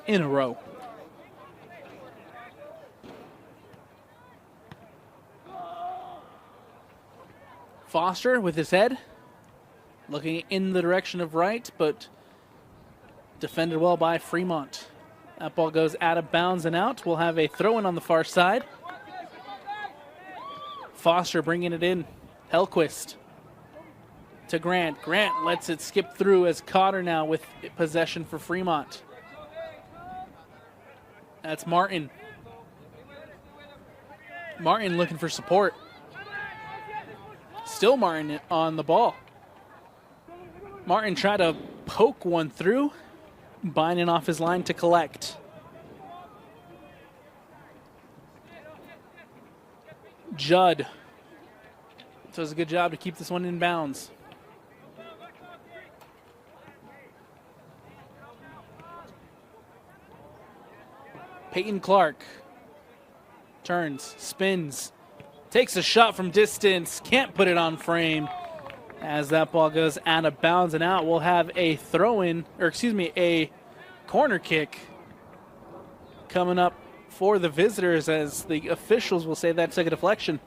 in a row. Foster with his head, looking in the direction of right, but defended well by Fremont. That ball goes out of bounds and out. We'll have a throw-in on the far side. Foster bringing it in. Helquist to Grant. Grant lets it skip through as Cotter now with possession for Fremont. That's Martin. Martin looking for support. Still Martin on the ball. Martin tried to poke one through. Binding off his line to collect. Judd does a good job to keep this one in bounds. Peyton Clark turns, spins, takes a shot from distance, can't put it on frame. As that ball goes out of bounds and out, we'll have a throw-in, or excuse me, a corner kick coming up for the visitors, as the officials will say that's like a deflection.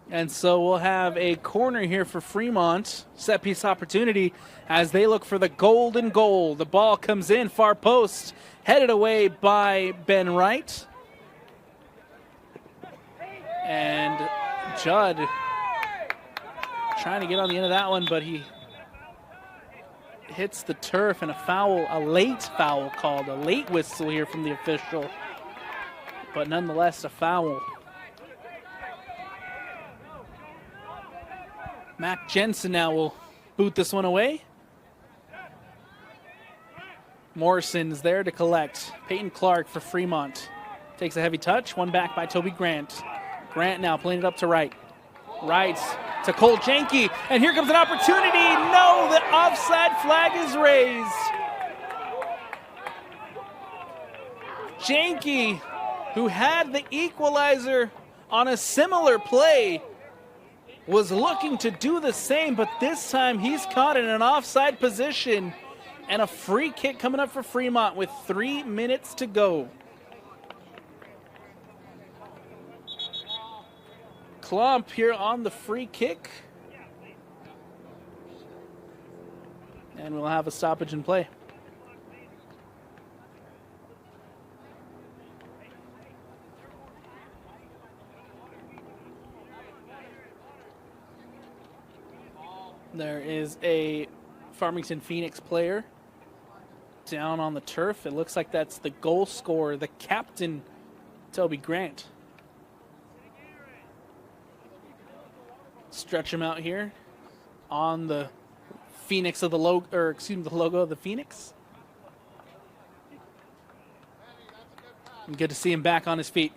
And so we'll have a corner here for Fremont, set piece opportunity as they look for the golden goal. The ball comes in, far post, headed away by Ben Wright. And Judd trying to get on the end of that one, but he hits the turf, and a foul, a late foul called, a late whistle here from the official, but nonetheless a foul. Mac Jensen now will boot this one away. Morrison's there to collect. Peyton Clark for Fremont. Takes a heavy touch. One back by Toby Grant. Grant now playing it up to Wright. Wright to Cole Janke. And here comes an opportunity. No, the offside flag is raised. Janke, who had the equalizer on a similar play, was looking to do the same, but this time he's caught in an offside position, and a free kick coming up for Fremont with 3 minutes to go. Klomp here on the free kick. And we'll have a stoppage in play. There is a Farmington Phoenix player down on the turf. It looks like that's the goal scorer, the captain, Toby Grant. Stretch him out here on the Phoenix of the logo, or excuse me, the logo of the Phoenix. And good to see him back on his feet.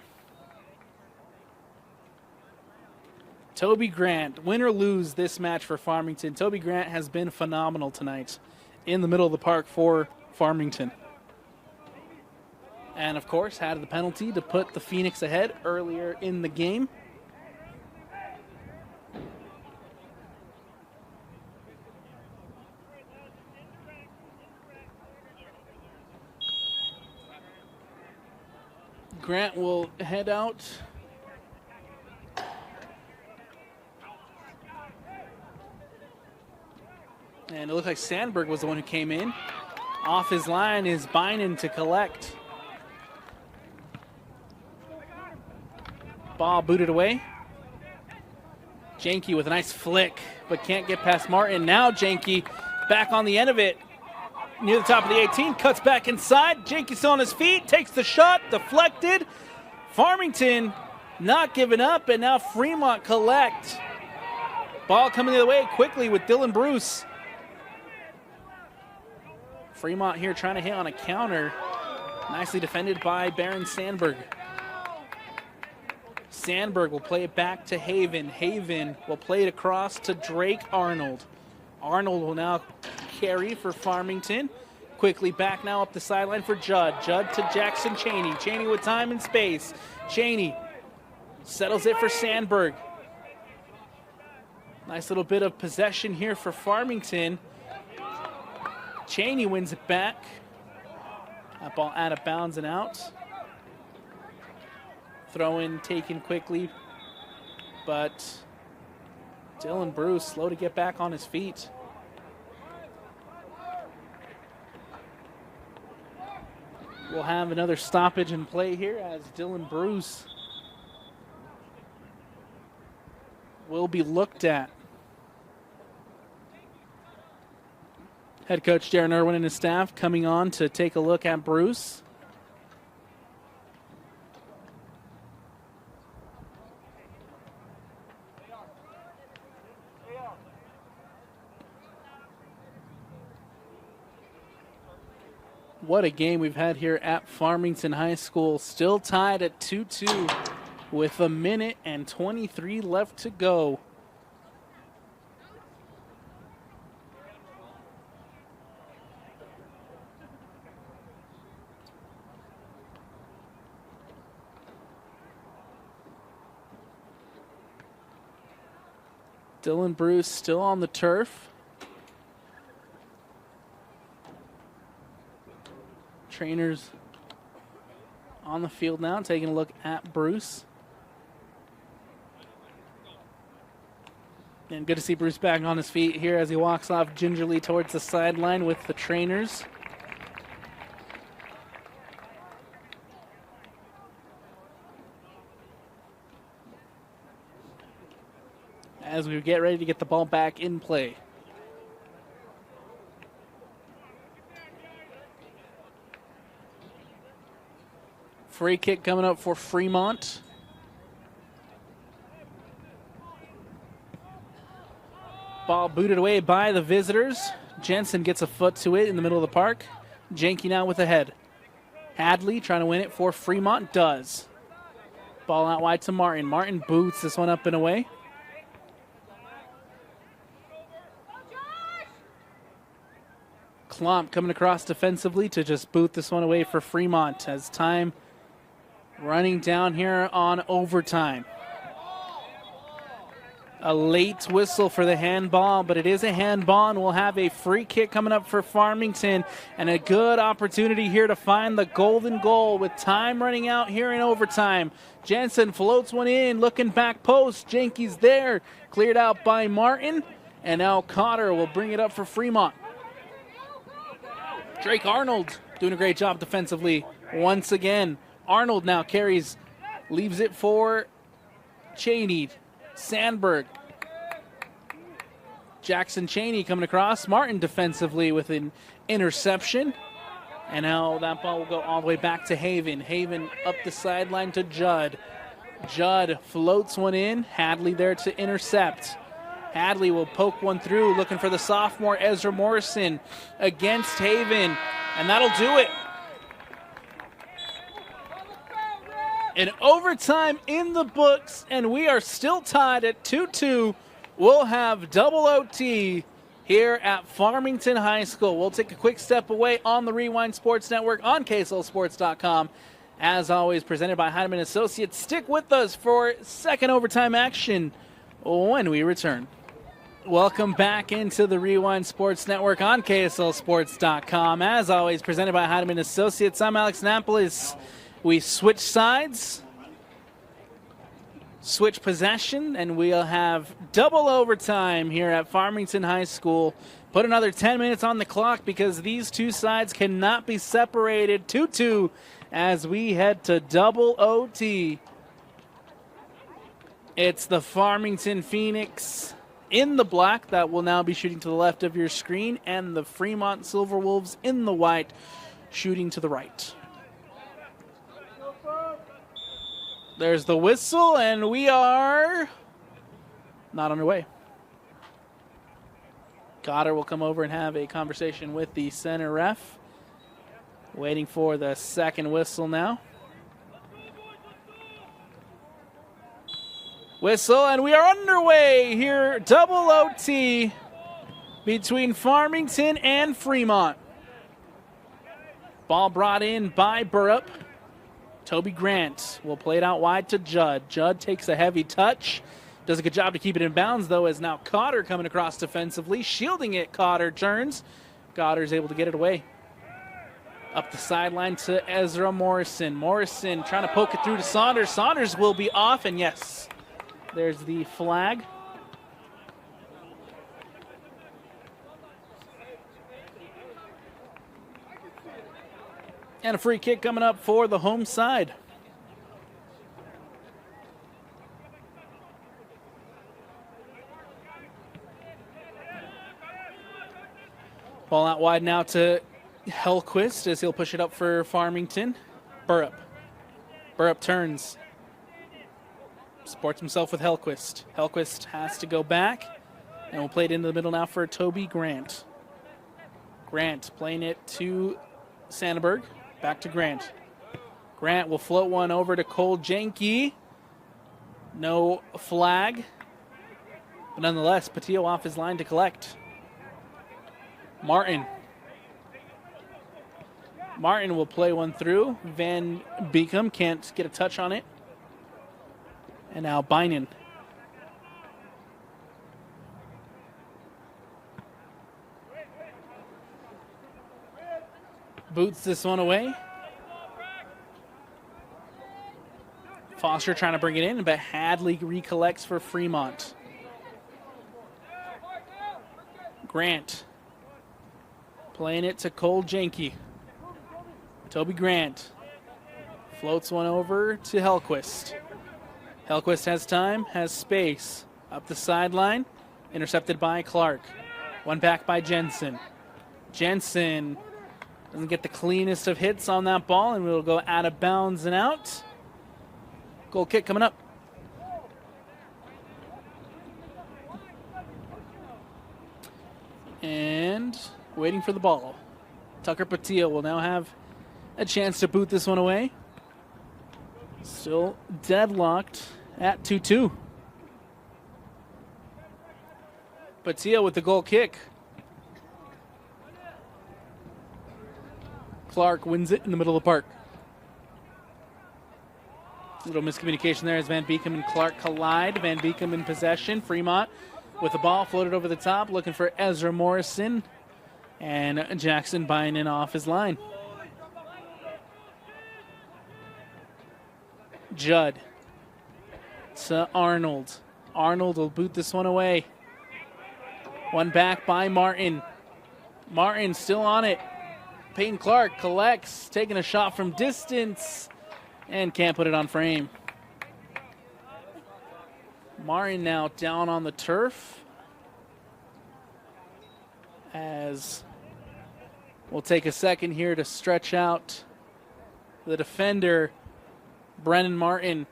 Toby Grant, win or lose this match for Farmington, Toby Grant has been phenomenal tonight in the middle of the park for Farmington. And of course, had the penalty to put the Phoenix ahead earlier in the game. Grant will head out. And it looked like Sandberg was the one who came in. Off his line is Bynum to collect. Ball booted away. Janke with a nice flick, but can't get past Martin. Now Janke back on the end of it. Near the top of the 18, cuts back inside. Janke still on his feet, takes the shot, deflected. Farmington not giving up, and now Fremont collect. Ball coming the other way quickly with Dylan Bruce. Fremont here trying to hit on a counter. Nicely defended by Baron Sandberg. Sandberg will play it back to Haven. Haven will play it across to Drake Arnold. Arnold will now carry for Farmington. Quickly back now up the sideline for Judd. Judd to Jackson Cheney. Cheney with time and space. Cheney settles it for Sandberg. Nice little bit of possession here for Farmington. Cheney wins it back. That ball out of bounds and out. Throw in taken quickly, but Dylan Bruce slow to get back on his feet. We'll have another stoppage in play here as Dylan Bruce will be looked at. Head coach Darren Irwin and his staff coming on to take a look at Bruce. What a game we've had here at Farmington High School. Still tied at 2-2 with 1 minute and 23 left to go. Dylan Bruce still on the turf. Trainers on the field now, taking a look at Bruce. And good to see Bruce back on his feet here as he walks off gingerly towards the sideline with the trainers. As we get ready to get the ball back in play. Free kick coming up for Fremont. Ball booted away by the visitors. Jensen gets a foot to it in the middle of the park. Janke now with the head. Hadley trying to win it for Fremont, does. Ball out wide to Martin. Martin boots this one up and away. Klomp coming across defensively to just boot this one away for Fremont as time running down here on overtime. A late whistle for the handball, but it is a handball, and we'll have a free kick coming up for Farmington, and a good opportunity here to find the golden goal with time running out here in overtime. Jensen floats one in, looking back post. Janke's there, cleared out by Martin, and now Cotter will bring it up for Fremont. Drake Arnold doing a great job defensively once again. Arnold now carries, leaves it for Cheney. Sandberg. Jackson Cheney coming across. Martin defensively with an interception. And now that ball will go all the way back to Haven. Haven up the sideline to Judd. Judd floats one in. Hadley there to intercept. Hadley will poke one through, looking for the sophomore Ezra Morrison against Haven, and that'll do it. An overtime in the books, and we are still tied at 2-2. We'll have double OT here at Farmington High School. We'll take a quick step away on the Rewind Sports Network on KSLSports.com. As always, presented by Heinemann Associates. Stick with us for second overtime action when we return. Welcome back into the Rewind Sports Network on KSLSports.com. As always, presented by Heinemann Associates. I'm Alex Napolis. We switch sides, switch possession, and we'll have double overtime here at Farmington High School. Put another 10 minutes on the clock because these two sides cannot be separated. 2-2 as we head to double OT. It's the Farmington Phoenix in the black that will now be shooting to the left of your screen, and the Fremont Silverwolves in the white shooting to the right. There's the whistle, and we are not underway. Cotter will come over and have a conversation with the center ref. Waiting for the second whistle now. Whistle, and we are underway here. Double OT between Farmington and Fremont. Ball brought in by Burrup. Toby Grant will play it out wide to Judd. Judd takes a heavy touch. Does a good job to keep it in bounds, though, as now Cotter coming across defensively. Shielding it, Cotter turns. Cotter's able to get it away. Up the sideline to Ezra Morrison. Morrison trying to poke it through to Saunders. Saunders will be off, and yes, there's the flag. And a free kick coming up for the home side. Ball out wide now to Hellquist as he'll push it up for Farmington. Burrup. Burrup turns. Supports himself with Hellquist. Hellquist has to go back. And we'll play it into the middle now for Toby Grant. Grant playing it to Sandberg. Back to Grant. Grant will float one over to Cole Jenke. No flag. But nonetheless, Patillo off his line to collect. Martin. Martin will play one through. Van Beekham can't get a touch on it. And now Bynan. Boots this one away. Foster trying to bring it in, but Hadley recollects for Fremont. Grant playing it to Cole Jenke. Toby Grant floats one over to Hellquist. Hellquist has time, has space. Up the sideline, intercepted by Clark. One back by Jensen. Jensen doesn't get the cleanest of hits on that ball, and we'll go out of bounds and out. Goal kick coming up. And waiting for the ball. Tucker Patillo will now have a chance to boot this one away. Still deadlocked at 2-2. Patillo with the goal kick. Clark wins it in the middle of the park. A little miscommunication there as Van Beekham and Clark collide. Van Beekham in possession. Fremont with the ball floated over the top, looking for Ezra Morrison. And Jackson Bynan off his line. Judd to Arnold. Arnold will boot this one away. One back by Martin. Martin still on it. Peyton Clark collects, taking a shot from distance, and can't put it on frame. Martin now down on the turf. As we'll take a second here to stretch out the defender, Brennan Martin.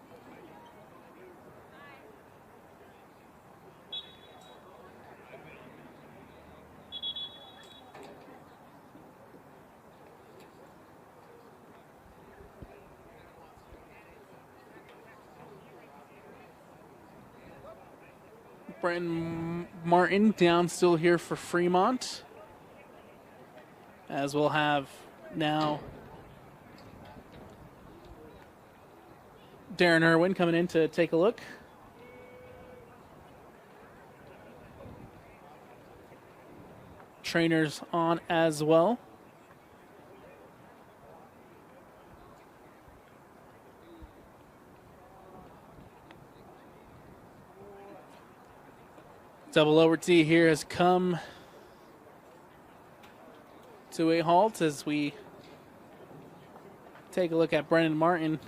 Brenton Martin down still here for Fremont. As we'll have now Darren Irwin coming in to take a look. Trainers on as well. Double over T here has come to a halt as we take a look at Brendan Martin.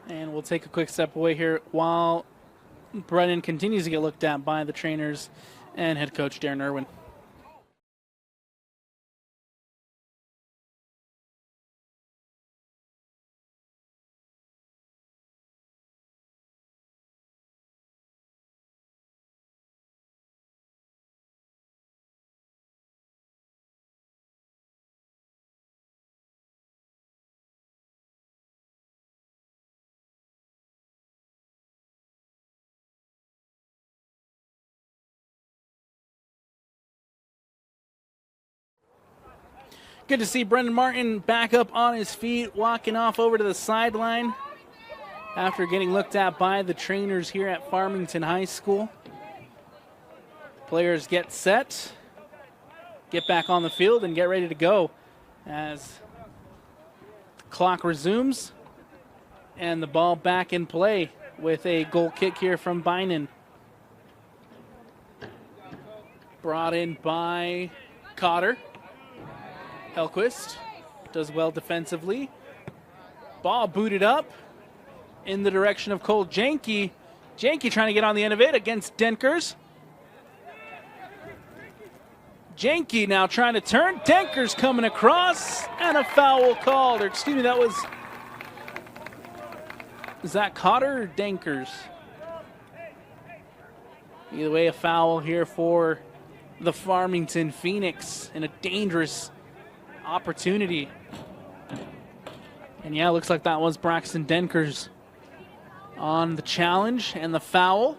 And we'll take a quick step away here while Brennan continues to get looked at by the trainers and head coach Darren Irwin. Good to see Brendan Martin back up on his feet, walking off over to the sideline after getting looked at by the trainers here at Farmington High School. Players get set, get back on the field, and get ready to go as the clock resumes and the ball back in play with a goal kick here from Bynan. Brought in by Cotter. Hellquist does well defensively. Ball booted up in the direction of Cole Janke. Janke trying to get on the end of it against Denkers. Janke now trying to turn. Denkers coming across and a foul called. Or excuse me, that was... Is that Cotter or Denkers? Either way, a foul here for the Farmington Phoenix in a dangerous opportunity. And yeah, looks like that was Braxton Denkers on the challenge and the foul.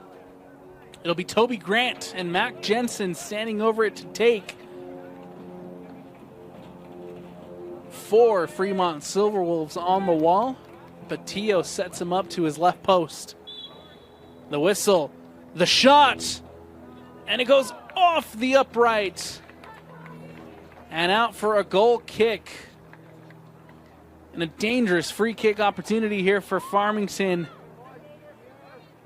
It'll be Toby Grant and Mac Jensen standing over it to take for Fremont Silverwolves on the wall. Patillo sets him up to his left post. The whistle, the shot, and it goes off the upright and out for a goal kick. And a dangerous free kick opportunity here for Farmington.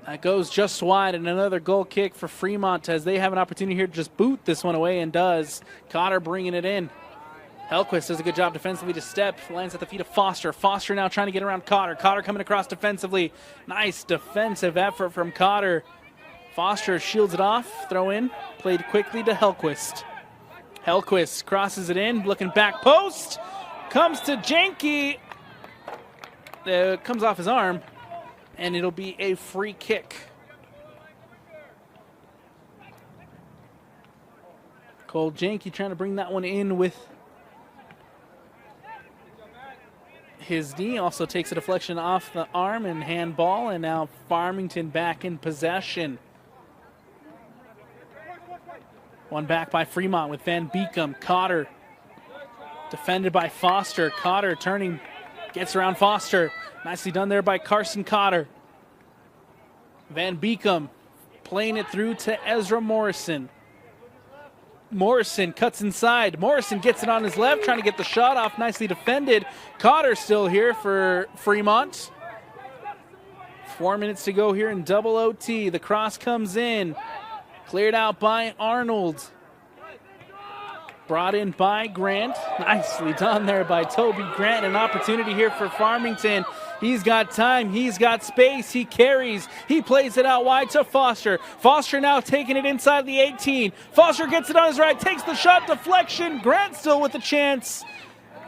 That goes just wide, and another goal kick for Fremont as they have an opportunity here to just boot this one away, and does. Cotter bringing it in. Hellquist does a good job defensively to step, lands at the feet of Foster. Foster now trying to get around Cotter. Cotter coming across defensively. Nice defensive effort from Cotter. Foster shields it off, throw in, played quickly to Hellquist. Hellquist crosses it in, looking back post, comes to Janke, comes off his arm, and it'll be a free kick. Cole Janke trying to bring that one in with his knee, also takes a deflection off the arm and handball, and now Farmington back in possession. One back by Fremont with Van Beekum. Cotter defended by Foster. Cotter turning, gets around Foster. Nicely done there by Carson Cotter. Van Beekum playing it through to Ezra Morrison. Morrison cuts inside. Morrison gets it on his left, trying to get the shot off. Nicely defended. Cotter still here for Fremont. 4 minutes to go here in double OT. The cross comes in. Cleared out by Arnold. Brought in by Grant. Nicely done there by Toby Grant. An opportunity here for Farmington. He's got time. He's got space. He carries. He plays it out wide to Foster. Foster now taking it inside the 18. Foster gets it on his right. Takes the shot. Deflection. Grant still with the chance.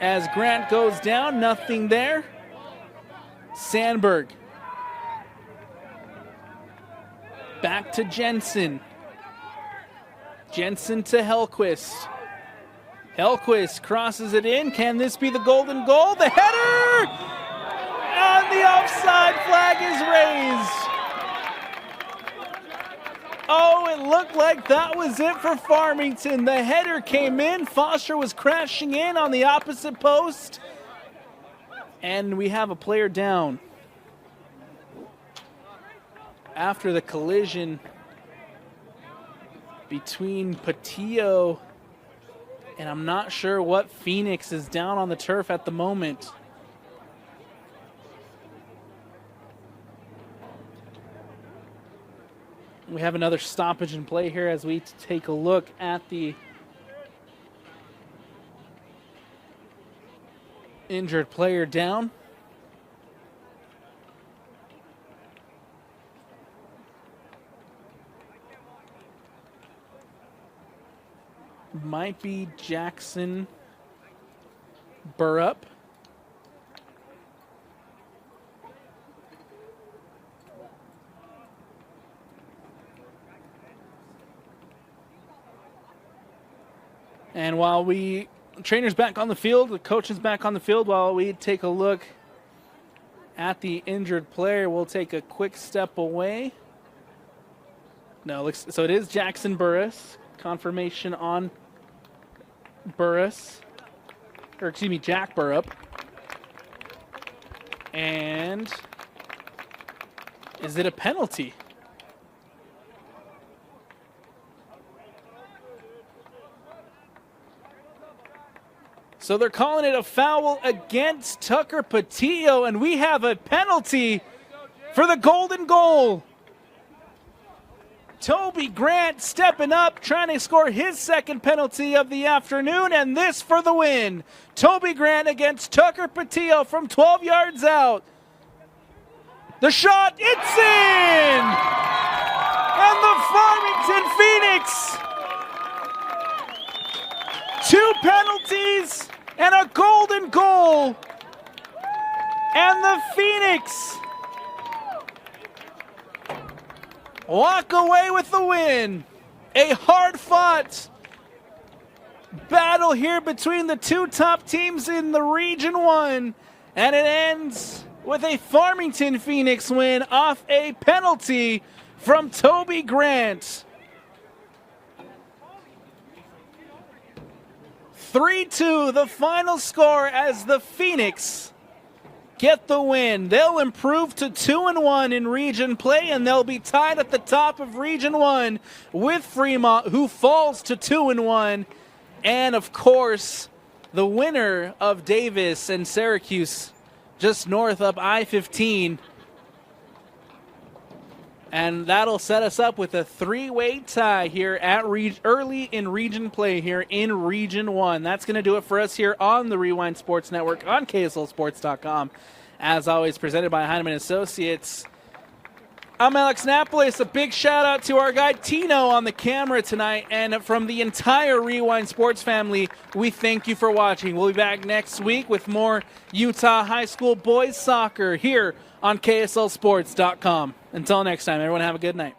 As Grant goes down, nothing there. Sandberg. Back to Jensen. Jensen to Hellquist. Hellquist crosses it in. Can this be the golden goal? The header! And the offside flag is raised. Oh, it looked like that was it for Farmington. The header came in. Foster was crashing in on the opposite post. And we have a player down. After the collision between Patillo and I'm not sure what Phoenix is down on the turf at the moment. We have another stoppage in play here as we take a look at the injured player down. Might be Jackson Burrup. And while trainer's back on the field, the coach is back on the field, while we take a look at the injured player, we'll take a quick step away. No, so it is Jackson Burris. Confirmation on Burris, or excuse me, Jack Burrup. And is it a penalty? So they're calling it a foul against Tucker Patillo, and we have a penalty for the golden goal. Toby Grant stepping up, trying to score his second penalty of the afternoon, and this for the win. Toby Grant against Tucker Patillo from 12 yards out. The shot, it's in! And the Farmington Phoenix, 2 penalties and a golden goal. And the Phoenix walk away with the win. A hard-fought battle here between the 2 top teams in the Region 1. And it ends with a Farmington Phoenix win off a penalty from Toby Grant. 3-2, the final score as the Phoenix get the win. They'll improve to 2-1 in region play, and they'll be tied at the top of Region 1 with Fremont, who falls to 2-1. And, of course, the winner of Davis and Syracuse, just north up I-15. And that'll set us up with a 3-way tie here at early in region play here in Region 1. That's going to do it for us here on the Rewind Sports Network on KSLSports.com. As always, presented by Heinemann Associates. I'm Alex Napolis. A big shout out to our guy Tino on the camera tonight. And from the entire Rewind Sports family, we thank you for watching. We'll be back next week with more Utah High School boys soccer here on KSLSports.com. Until next time, everyone have a good night.